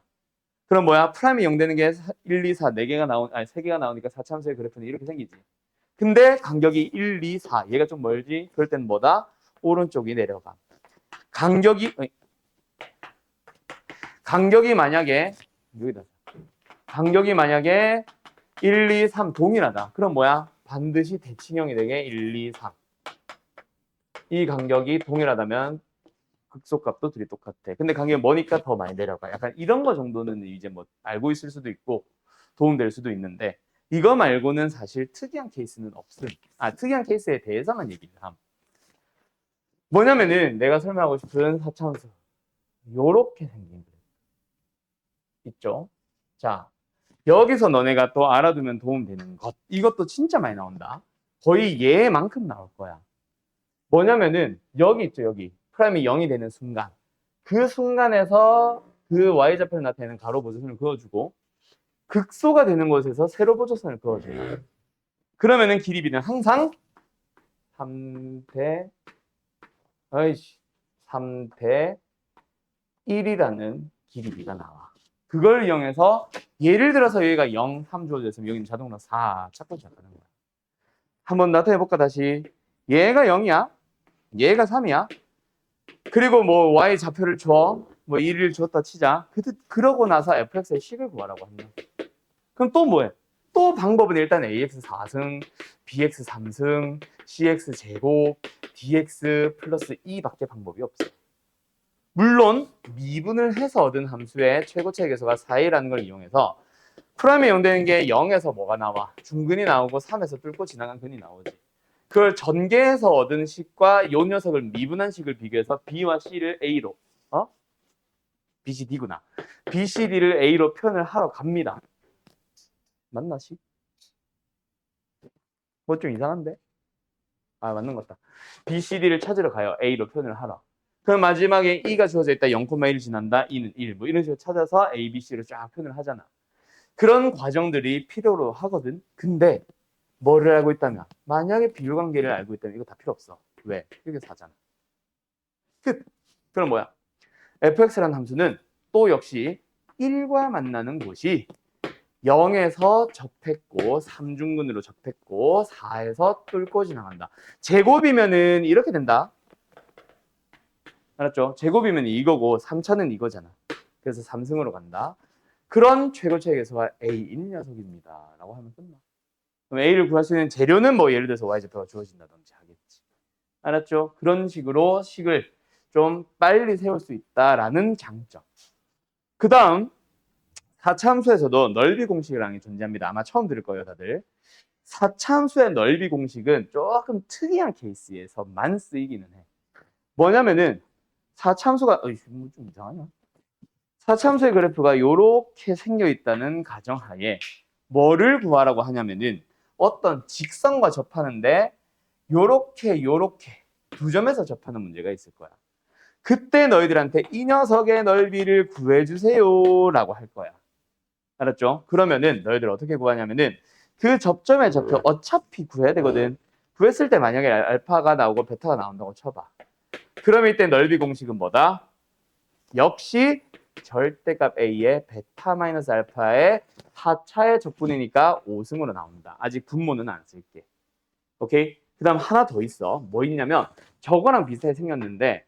그럼 뭐야? 프라임이 0되는 게 1, 2, 4, 4개가 아니 3개가 나오니까 4참수의 그래프는 이렇게 생기지. 근데 간격이 1, 2, 4. 얘가 좀 멀지? 그럴 땐 뭐다? 오른쪽이 내려가. 간격이 만약에 여기다. 간격이 만약에 1, 2, 3 동일하다. 그럼 뭐야? 반드시 대칭형이 되게 1, 2, 3. 이 간격이 동일하다면 극소값도 둘이 똑같아. 근데 간격이 머니까 더 많이 내려가. 약간 이런 거 정도는 이제 뭐 알고 있을 수도 있고 도움될 수도 있는데 이거 말고는 사실 특이한 케이스는 없음. 특이한 케이스에 대해서만 얘기를 함. 뭐냐면은 내가 설명하고 싶은 4차함수 요렇게 생긴 거 있죠. 자, 여기서 너네가 또 알아두면 도움되는 것. 이것도 진짜 많이 나온다. 거의 얘만큼 나올 거야. 뭐냐면은 여기 있죠. 여기 프라임이 0이 되는 순간 그 순간에서 그 y좌표를 나타내는 가로 보조선을 그어주고 극소가 되는 곳에서 세로 보조선을 그어줘요. 그러면은 길이 b는 항상 3대 3대 1이라는 길이 b가 나와. 그걸 이용해서 예를 들어서 여기가 0, 3 주어져 있으면 여기는 자동으로 4 찾고 시작하는 거야. 한번 나타내볼까 다시. 얘가 0이야. 얘가 3이야. 그리고 뭐 y 좌표를 줘. 뭐 1을 줬다 치자. 그러고 나서 fx의 식을 구하라고 한다. 그럼 또 뭐해? 또 방법은 일단 ax 4승, bx 3승, cx 제곱, dx 플러스 2밖에 방법이 없어. 물론 미분을 해서 얻은 함수의 최고차의 개수가 4이라는 걸 이용해서 프라임에 용되는 게 0에서 뭐가 나와? 중근이 나오고 3에서 뚫고 지나간 근이 나오지. 그걸 전개해서 얻은 식과 요 녀석을 미분한 식을 비교해서 b와 c를 a로 b, c, d구나. b, c, d를 a로 표현을 하러 갑니다. 맞나 식? 뭐 좀 이상한데? 아, 맞는 것 같다. B, C, D를 찾으러 가요. A로 표현을 하라. 그럼 마지막에 E가 주어져 있다. 0,1 지난다. E는 1. 뭐 이런 식으로 찾아서 A, B, C를 쫙 표현을 하잖아. 그런 과정들이 필요로 하거든. 근데 뭐를 알고 있다면, 만약에 비율관계를 알고 있다면 이거 다 필요 없어. 왜? 이게 4잖아. 끝. 그럼 뭐야? fx라는 함수는 또 역시 1과 만나는 곳이 0에서 접했고 3중근으로 접했고 4에서 뚫고 지나간다. 제곱이면은 이렇게 된다. 알았죠? 제곱이면 이거고 3차는 이거잖아. 그래서 3승으로 간다. 그런 최고차의 계수가 A인 녀석입니다. 라고 하면 끝나. 그럼 A를 구할 수 있는 재료는 뭐 예를 들어서 Y좌표가 주어진다든지 하겠지. 알았죠? 그런 식으로 식을 좀 빨리 세울 수 있다라는 장점. 그 다음 4차 함수에서도 넓이 공식이라는 게 존재합니다. 아마 처음 들을 거예요, 다들. 4차 함수의 넓이 공식은 조금 특이한 케이스에서만 쓰이기는 해. 뭐냐면은 4차 함수가 좀 이상하냐? 4차 함수의 그래프가 이렇게 생겨 있다는 가정하에 뭐를 구하라고 하냐면은 어떤 직선과 접하는데 요렇게 두 점에서 접하는 문제가 있을 거야. 그때 너희들한테 이 녀석의 넓이를 구해주세요 라고 할 거야. 알았죠? 그러면은 너희들 어떻게 구하냐면은 그 접점의 좌표 어차피 구해야 되거든. 구했을 때 만약에 알파가 나오고 베타가 나온다고 쳐봐. 그러면 이때 넓이 공식은 뭐다? 역시 절대값 A의 베타 마이너스 알파의 4차의 적분이니까 5승으로 나온다. 아직 분모는 안 쓸게. 오케이? 그 다음 하나 더 있어. 뭐 있냐면 저거랑 비슷하게 생겼는데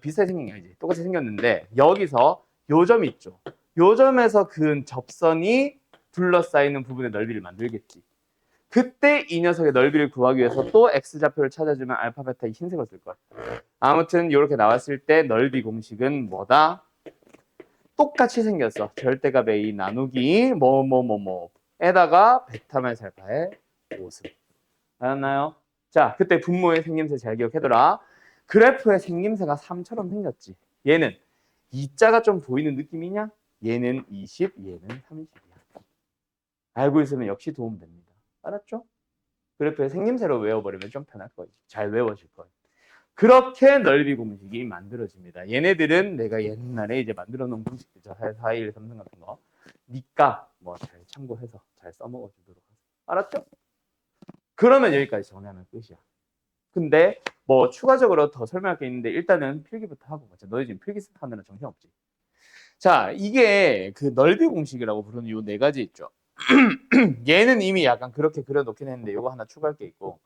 비슷하게 생긴 게 아니지. 똑같이 생겼는데 여기서 요 점이 있죠. 요 점에서 그은 접선이 둘러싸이는 부분의 넓이를 만들겠지. 그때 이 녀석의 넓이를 구하기 위해서 또 X좌표를 찾아주면 알파, 베타 흰색을 쓸 거야. 아무튼 이렇게 나왔을 때 넓이 공식은 뭐다? 똑같이 생겼어. 절대값 A 나누기 에다가 베타 마이너스 알파의 5승. 알았나요? 자, 그때 분모의 생김새 잘 기억해둬라. 그래프의 생김새가 3처럼 생겼지. 얘는 2자가 좀 보이는 느낌이냐? 얘는 20, 얘는 30이야. 알고 있으면 역시 도움 됩니다. 알았죠? 그래프의 생김새로 외워버리면 좀 편할 거예요. 잘 외워질 거예요. 그렇게 넓이 공식이 만들어집니다. 얘네들은 내가 옛날에 이제 만들어 놓은 공식이죠. 4, 1, 3등 같은 거. 니까 뭐 잘 참고해서 잘 써먹어 주도록 하세요. 알았죠? 그러면 여기까지 정리하면 끝이야. 근데 뭐 추가적으로 더 설명할 게 있는데 일단은 필기부터 하고 가자. 너희 지금 필기 하느라 정신없지? 자, 이게 그 넓이 공식이라고 부르는 요 네 가지 있죠. 얘는 이미 약간 그렇게 그려놓긴 했는데 요거 하나 추가할 게 있고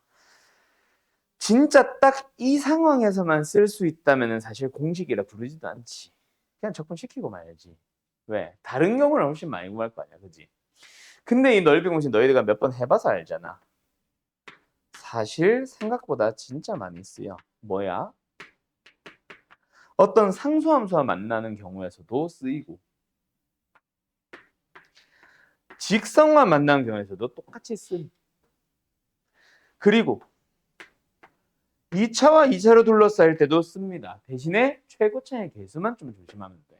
진짜 딱 이 상황에서만 쓸 수 있다면 사실 공식이라 부르지도 않지. 그냥 적분시키고 말야지. 왜? 다른 경우는 훨씬 많이 구할 거 아니야. 그지? 근데 이 넓이 공식 너희들가 몇 번 해봐서 알잖아. 사실 생각보다 진짜 많이 쓰여. 뭐야? 어떤 상수함수와 만나는 경우에서도 쓰이고 직선과 만나는 경우에서도 똑같이 쓰임. 그리고 2차와 2차로 둘러싸일 때도 씁니다. 대신에 최고차의 개수만 좀 조심하면 돼.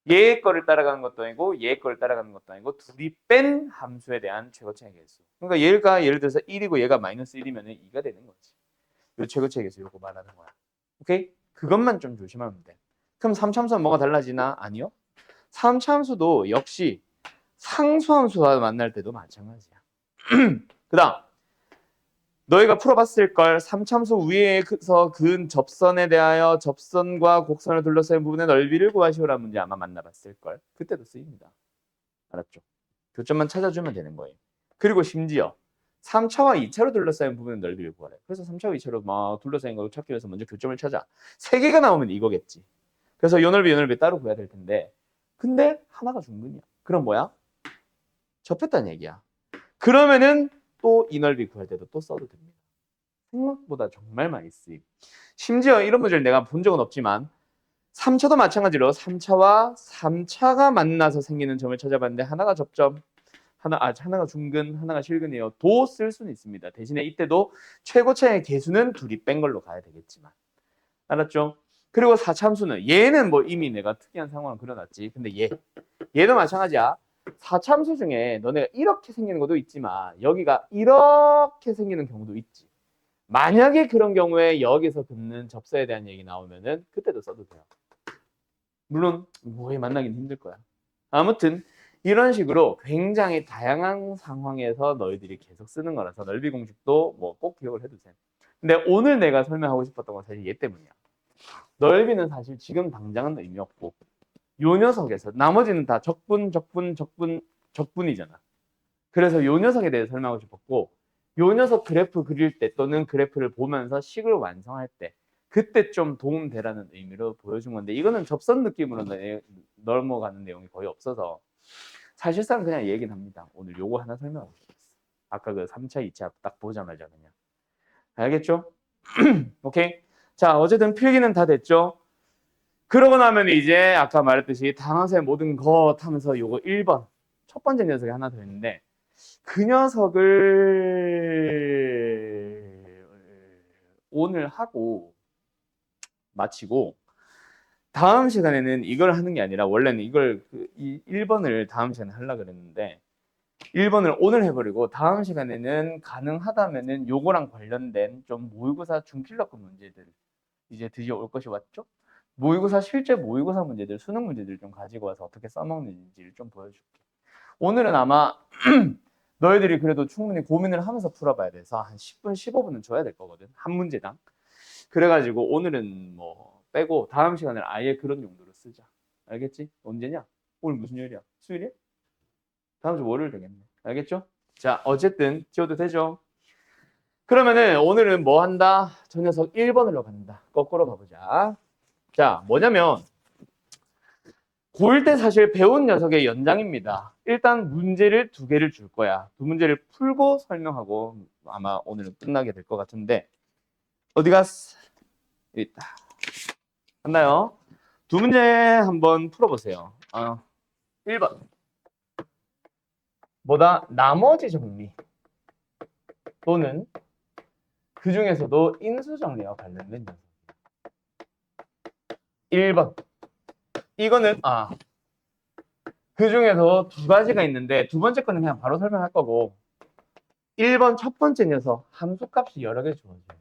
얘의 거를 따라가는 것도 아니고 얘의 거를 따라가는 것도 아니고 둘이 뺀 함수에 대한 최고차의 개수. 그러니까 얘가 예를 들어서 1이고 얘가 마이너스 1이면 2가 되는 거지. 요 최고차의 개수 요거 말하는 거야. 오케이? 그것만 좀 조심하면 돼. 그럼 3차함수는 뭐가 달라지나? 아니요. 3차함수도 역시 상수함수와 만날 때도 마찬가지야. 그 다음 너희가 풀어봤을 걸 3참수 위에서 그은 접선에 대하여 접선과 곡선을 둘러싸인 부분의 넓이를 구하시오라는 문제 아마 만나봤을 걸. 그때도 쓰입니다. 알았죠? 교점만 찾아주면 되는 거예요. 그리고 심지어 3차와 2차로 둘러싸인 부분의 넓이를 구하래. 그래서 3차와 2차로 막 둘러싸인 걸 찾기 위해서 먼저 교점을 찾아. 3개가 나오면 이거겠지. 그래서 요 넓이 따로 구해야 될 텐데 근데 하나가 중근이야. 그럼 뭐야? 접했다는 얘기야. 그러면은 또 이 넓이 구할 때도 또 써도 됩니다. 생각보다 정말 많이 쓰임. 심지어 이런 문제를 내가 본 적은 없지만 3차도 마찬가지로 3차와 3차가 만나서 생기는 점을 찾아봤는데 하나가 접점, 하나가 중근, 하나가 실근이에요. 도 쓸 수는 있습니다. 대신에 이때도 최고차의 개수는 둘이 뺀 걸로 가야 되겠지만. 알았죠? 그리고 4차 함수는 얘는 뭐 이미 내가 특이한 상황을 그려놨지. 근데 얘도 마찬가지야. 4참수 중에 너네가 이렇게 생기는 것도 있지만 여기가 이렇게 생기는 경우도 있지. 만약에 그런 경우에 여기서 긋는 접선에 대한 얘기 나오면은 그때도 써도 돼요. 물론 거의 만나긴 힘들 거야. 아무튼 이런 식으로 굉장히 다양한 상황에서 너희들이 계속 쓰는 거라서 넓이 공식도 뭐 꼭 기억을 해두세요. 근데 오늘 내가 설명하고 싶었던 건 사실 얘 때문이야. 넓이는 사실 지금 당장은 의미 없고 요 녀석에서 나머지는 다 적분이잖아. 그래서 요 녀석에 대해서 설명하고 싶었고 요 녀석 그래프 그릴 때 또는 그래프를 보면서 식을 완성할 때 그때 좀 도움되라는 의미로 보여준 건데 이거는 접선 느낌으로 넘어가는 내용이 거의 없어서 사실상 그냥 얘기는 합니다. 오늘 요거 하나 설명하고 싶었어. 아까 그 3차, 2차 딱 보자마자 그냥. 알겠죠? 오케이. 자, 어쨌든 필기는 다 됐죠? 그러고 나면 이제 아까 말했듯이 당항세 모든 것 하면서 요거 1번 첫 번째 녀석이 하나 더 있는데 그 녀석을 오늘 하고 마치고 다음 시간에는 이걸 하는 게 아니라 원래는 이걸 이 1번을 다음 시간에 하려고 그랬는데 1번을 오늘 해버리고 다음 시간에는 가능하다면은 요거랑 관련된 좀 모의고사 중킬러급 문제들 이제 드디어 올 것이 왔죠? 모의고사 실제 모의고사 문제들 수능 문제들 좀 가지고 와서 어떻게 써먹는지를 좀 보여줄게. 오늘은 아마 너희들이 그래도 충분히 고민을 하면서 풀어봐야 돼서 한 10분, 15분은 줘야 될 거거든. 한 문제당. 그래가지고 오늘은 뭐 빼고 다음 시간을 아예 그런 용도로 쓰자. 알겠지? 언제냐? 오늘 무슨 요일이야? 수요일이야? 다음 주 월요일 되겠네. 알겠죠? 자, 어쨌든 지워도 되죠? 그러면은 오늘은 뭐 한다? 저 녀석 1번으로 간다. 거꾸로 가보자. 자, 뭐냐면 고1 때 사실 배운 녀석의 연장입니다. 일단 문제를 2개를 줄 거야. 두 문제를 풀고 설명하고 아마 오늘은 끝나게 될 것 같은데 어디 갔어? 여기 있다. 갔나요? 두 문제 한번 풀어보세요. 1번 뭐다? 나머지 정리 또는 그 중에서도 인수정리와 관련된 녀석. 1번 이거는 그 중에서 2가지가 있는데 두 번째 거는 그냥 바로 설명할 거고 1번 첫 번째 녀석 함수값이 여러 개 주어져요.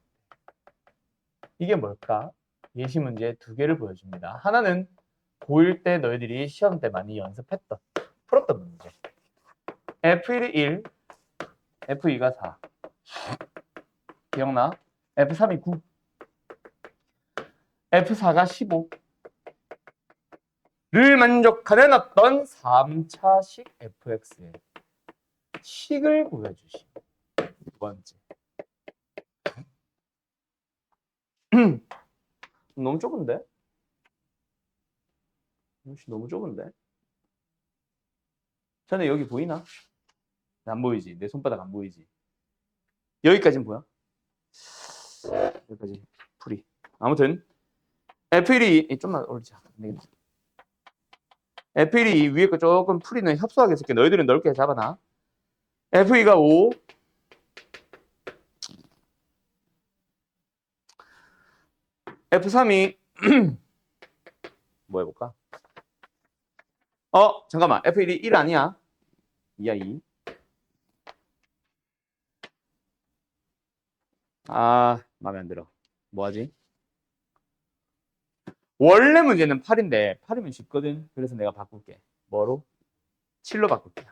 이게 뭘까? 예시 문제 2개를 보여줍니다. 하나는 고1 때 너희들이 시험 때 많이 연습했던 풀었던 문제. F1이 1, F2가 4. 기억나? F3이 9, F4가 15. 를 만족하는 어떤 3차식 fx의 식을 구해주시. 두 번째. 너무 좁은데? 너무 좁은데? 전에 여기 보이나? 안 보이지? 내 손바닥 안 보이지? 여기까지는 보여? 여기까지 풀이. 아무튼 F1이 좀만 올리자. F1이 위에 거 조금 풀이는 협소하게 쓸게. 너희들은 넓게 잡아놔. F2가 5. F3이 뭐 해볼까? 잠깐만. F1이 1 아니야? 2야 2. 마음에 안 들어. 뭐하지? 원래 문제는 8인데 8이면 쉽거든. 그래서 내가 바꿀게. 뭐로? 7로 바꿀게.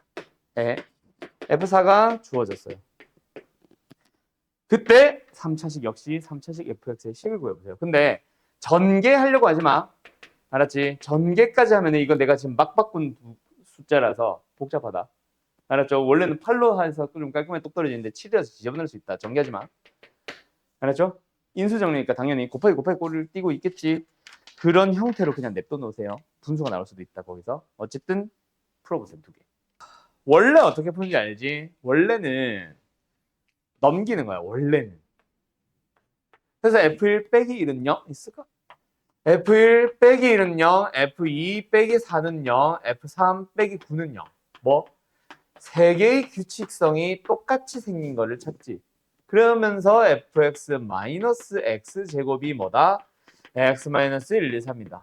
F4가 주어졌어요. 그때 3차식 역시 3차식 fx의 식을 구해보세요. 근데 전개하려고 하지 마. 알았지? 전개까지 하면 이거 내가 지금 막 바꾼 숫자라서 복잡하다. 알았죠? 원래는 8로 해서 좀 깔끔하게 똑 떨어지는데 7이라서 지저분할 수 있다. 전개하지 마. 알았죠? 인수정리니까 당연히 곱하기 꼴을 띄고 있겠지. 그런 형태로 그냥 냅둬 놓으세요. 분수가 나올 수도 있다 거기서. 어쨌든 풀어보세요. 2개. 원래 어떻게 푸는지 알지? 원래는 넘기는 거야. 원래는. 그래서 F1 빼기 1은 0 있을까? F1 빼기 1은 0, F2 빼기 4는 0, F3 빼기 9는 0. 뭐? 3개의 규칙성이 똑같이 생긴 거를 찾지. 그러면서 fx 마이너스 x 제곱이 뭐다? x 마이너스 1, 2, 3이다.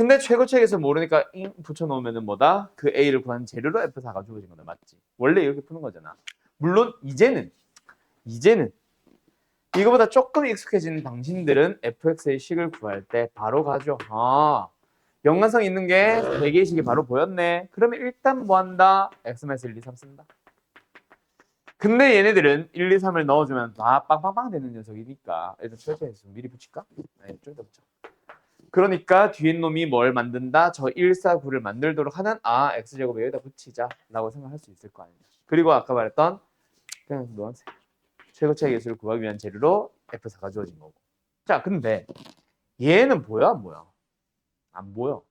근데 최고책에서 모르니까 잉 붙여놓으면은 뭐다? 그 A를 구한 재료로 F4가 주어진 거다. 맞지? 원래 이렇게 푸는 거잖아. 물론 이제는 이거보다 조금 익숙해진 당신들은 fx의 식을 구할 때 바로 가죠. 연관성 있는 게 4개의 식이 바로 보였네. 그러면 일단 뭐 한다? x-1, 2, 3 쓴다. 근데 얘네들은 1, 2, 3을 넣어주면 다 빵빵빵 되는 녀석이니까 일단 철저해서 미리 붙일까? 네, 좀 더 붙여. 그러니까 뒤에 놈이 뭘 만든다? 저 1, 4, 9를 만들도록 하는 x제곱에 여기다 붙이자 라고 생각할 수 있을 거 아니야. 그리고 아까 말했던 그냥 노란색 최고차의 개수를 구하기 위한 재료로 F4가 주어진 거고. 자, 근데 얘는 뭐야? 안 보여? 안 보여.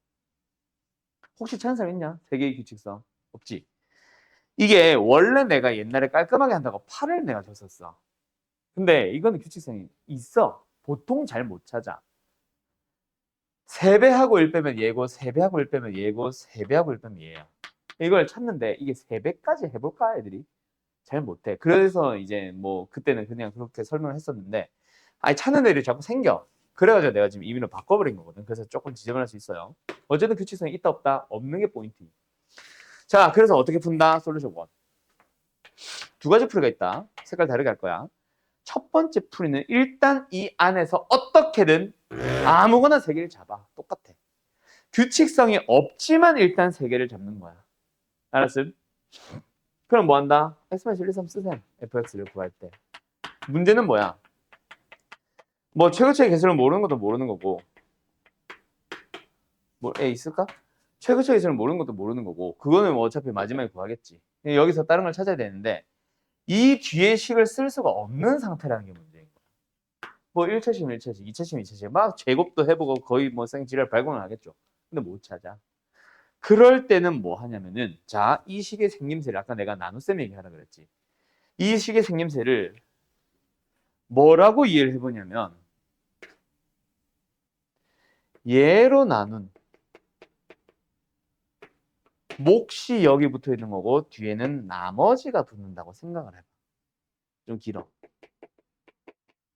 혹시 찾는 사람 있냐? 세 개의 규칙성. 없지? 이게 원래 내가 옛날에 깔끔하게 한다고 8을 내가 줬었어. 근데 이거는 규칙성이 있어. 보통 잘 못 찾아. 3배하고 1 빼면 얘고 3배하고 1 빼면 얘고 3배하고 1 빼면 얘야. 이걸 찾는데 이게 3배까지 해볼까 애들이? 잘 못해. 그래서 이제 뭐 그때는 그냥 그렇게 설명을 했었는데 아니 찾는 애들이 자꾸 생겨. 그래가지고 내가 지금 임의로 바꿔버린 거거든. 그래서 조금 지적을 할 수 있어요. 어쨌든 규칙성이 있다 없다 없는 게 포인트. 자, 그래서 어떻게 푼다? 솔루션 1. 두 가지 풀이가 있다. 색깔 다르게 할 거야. 첫 번째 풀이는 일단 이 안에서 어떻게든 아무거나 세 개를 잡아. 똑같아. 규칙성이 없지만 일단 세 개를 잡는 거야. 알았음? 그럼 뭐 한다? x-1, 2, 3 쓰셈. fx를 구할 때. 문제는 뭐야? 뭐 최고차의 개수를 모르는 것도 모르는 거고 뭐 있을까? 최고차의 개수를 모르는 것도 모르는 거고 그거는 뭐 어차피 마지막에 구하겠지. 여기서 다른 걸 찾아야 되는데 이 뒤에 식을 쓸 수가 없는 상태라는 게 문제인 거야. 뭐 1차식이면 1차식, 2차식이면 2차식 막 제곱도 해보고 거의 뭐 생지랄 발견을 하겠죠. 근데 못 찾아. 그럴 때는 뭐 하냐면은 자, 이 식의 생김새를 아까 내가 나눗셈 얘기하라 그랬지. 이 식의 생김새를 뭐라고 이해를 해보냐면 얘로 나눈 몫이 여기 붙어 있는 거고 뒤에는 나머지가 붙는다고 생각을 해봐. 좀 길어.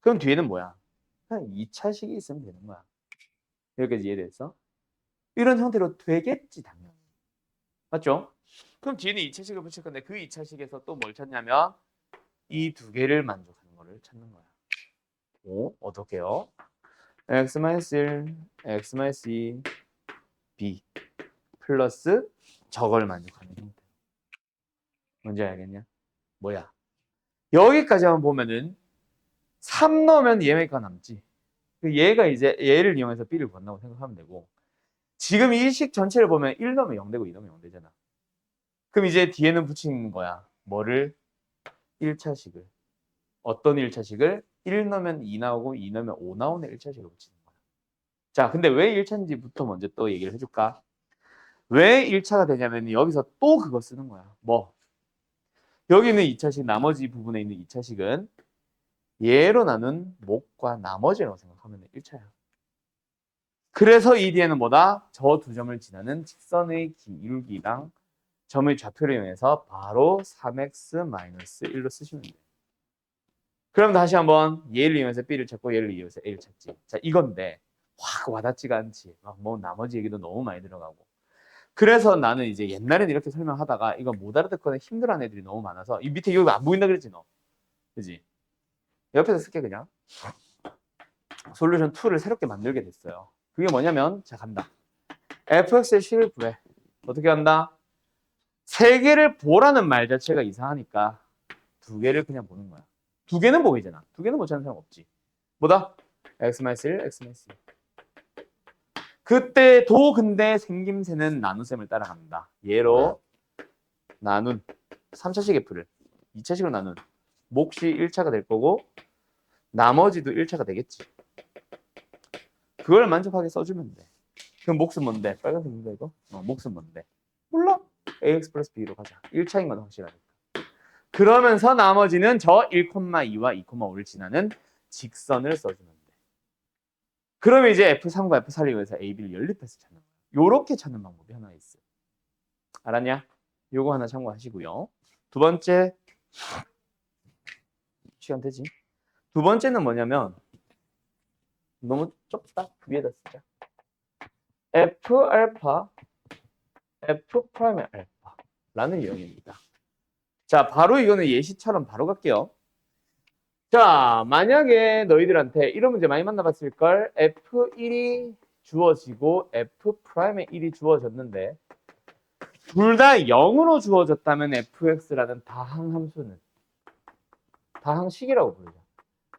그럼 뒤에는 뭐야? 그냥 2차식이 있으면 되는 거야. 여기까지 이해됐어? 이런 형태로 되겠지 당연히. 맞죠? 그럼 뒤에는 2차식을 붙일 건데 그 2차식에서 또 뭘 찾냐면 이 두 개를 만족하는 거를 찾는 거야. 오, 어떻게요? x-1, x-2, b 플러스 저걸 만족하는 형태. 뭔지 알겠냐? 뭐야? 여기까지만 보면은 3 넣으면 얘가 남지. 얘가 이제 얘를 이용해서 b를 구한다고 생각하면 되고 지금 이 식 전체를 보면 1 넣으면 0 되고 2 넣으면 0 되잖아. 그럼 이제 뒤에는 붙이는 거야. 뭐를? 1차식을. 어떤 1차식을? 1 넣으면 2 나오고 2 넣으면 5 나오는 1차식을 붙이는 거야. 자, 근데 왜 1차인지부터 먼저 또 얘기를 해줄까? 왜 1차가 되냐면 여기서 또 그거 쓰는 거야. 뭐? 여기 있는 2차식, 나머지 부분에 있는 2차식은 얘로 나눈 몫과 나머지라고 생각하면 1차야. 그래서 이 뒤에는 뭐다? 저 두 점을 지나는 직선의 기울기랑 점의 좌표를 이용해서 바로 3x-1로 쓰시면 돼요. 그럼 다시 한번 얘를 이용해서 b를 찾고 얘를 이용해서 a를 찾지. 자, 이건데 확 와닿지가 않지. 막 뭐 나머지 얘기도 너무 많이 들어가고. 그래서 나는 이제 옛날에는 이렇게 설명하다가 이거 못 알아듣거나 힘들어하는 애들이 너무 많아서 이 밑에 이거 안 보인다 그랬지 너. 그지? 옆에서 쓸게 그냥. 솔루션 2를 새롭게 만들게 됐어요. 그게 뭐냐면 자 간다. fx의 식을 구해. 어떻게 한다? 세 개를 보라는 말 자체가 이상하니까 두 개를 그냥 보는 거야. 두 개는 보이잖아. 두 개는 못 찾는 사람 없지. 뭐다? x-1, x-2. 그때도 근데 생김새는 나눗셈을 따라간다. 얘로 나눈 3차식 f를 2차식으로 나눈 몫이 1차가 될 거고 나머지도 1차가 되겠지. 그걸 만족하게 써주면 돼. 그럼 몫은 뭔데? 빨간색인가 이거? 몫은 뭔데? 몰라. ax 플러스 b로 가자. 1차인 건 확실하니까. 그러면서 나머지는 저 1,2와 2,5를 지나는 직선을 써주면 돼. 그러면 이제 F3과 F4를 이용해서 AB를 연립해서 찾는 거야. 요렇게 찾는 방법이 하나 있어요. 알았냐? 요거 하나 참고하시고요. 두 번째 시간 되지? 두 번째는 뭐냐면 너무 좁다. 위에다 쓰자. F 알파 F 프라임의 알파라는 유형입니다. 자, 바로 이거는 예시처럼 바로 갈게요. 자, 만약에 너희들한테 이런 문제 많이 만나봤을걸? F1이 주어지고 F 프라임의 1이 주어졌는데 둘 다 0으로 주어졌다면 fx라는 다항함수는 다항식이라고 부르죠.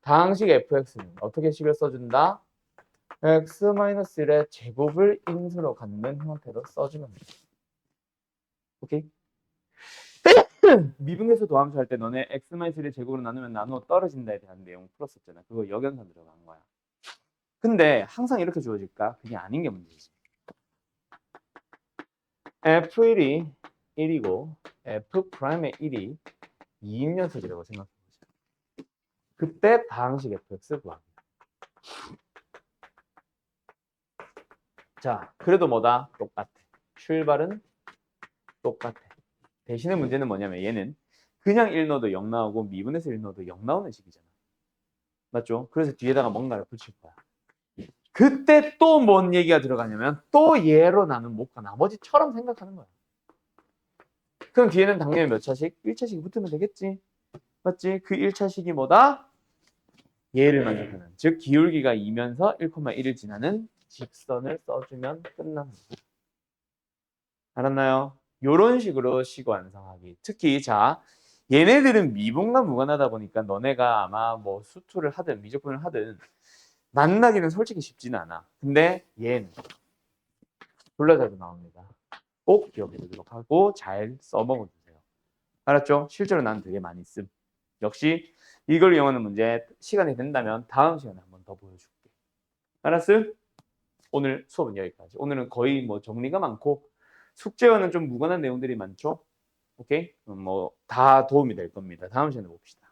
다항식 fx는 어떻게 식을 써준다? x-1의 제곱을 인수로 갖는 형태로 써주면 됩니다. 오케이? 미분계수 도함수 할 때 너네 x-1의 제곱으로 나누면 나누어 떨어진다에 대한 내용 풀었었잖아. 그거 역연산 들어간 거야. 근데 항상 이렇게 주어질까? 그게 아닌 게 문제지. f1이 1이고 f'의 1이 2인 녀석이라고 생각해보자. 그때 다항식 fx 구합니다. 자, 그래도 뭐다? 똑같아. 출발은 똑같아. 대신에 문제는 뭐냐면 얘는 그냥 1 넣어도 0 나오고 미분에서 1 넣어도 0 나오는 식이잖아. 맞죠? 그래서 뒤에다가 뭔가를 붙일 거야. 그때 또 뭔 얘기가 들어가냐면 또 얘로 나눈 못가 나머지처럼 생각하는 거야. 그럼 뒤에는 당연히 몇 차식? 1차식이 붙으면 되겠지. 맞지? 그 1차식이 뭐다? 얘를 만족하는. 즉 기울기가 2면서 1,1을 지나는 직선을 써주면 끝납니다. 알았나요? 이런 식으로 식 완성하기. 특히 자 얘네들은 미분과 무관하다 보니까 너네가 아마 뭐 수투를 하든 미적분을 하든 만나기는 솔직히 쉽지는 않아. 근데 얘는 졸라 자주 나옵니다. 꼭 기억해 두도록 하고 잘 써먹어 주세요. 알았죠? 실제로 난 되게 많이 씀. 역시 이걸 이용하는 문제 시간이 된다면 다음 시간에 한 번 더 보여줄게. 알았어? 오늘 수업은 여기까지. 오늘은 거의 뭐 정리가 많고 숙제와는 좀 무관한 내용들이 많죠? 오케이? 뭐 다 도움이 될 겁니다. 다음 시간에 봅시다.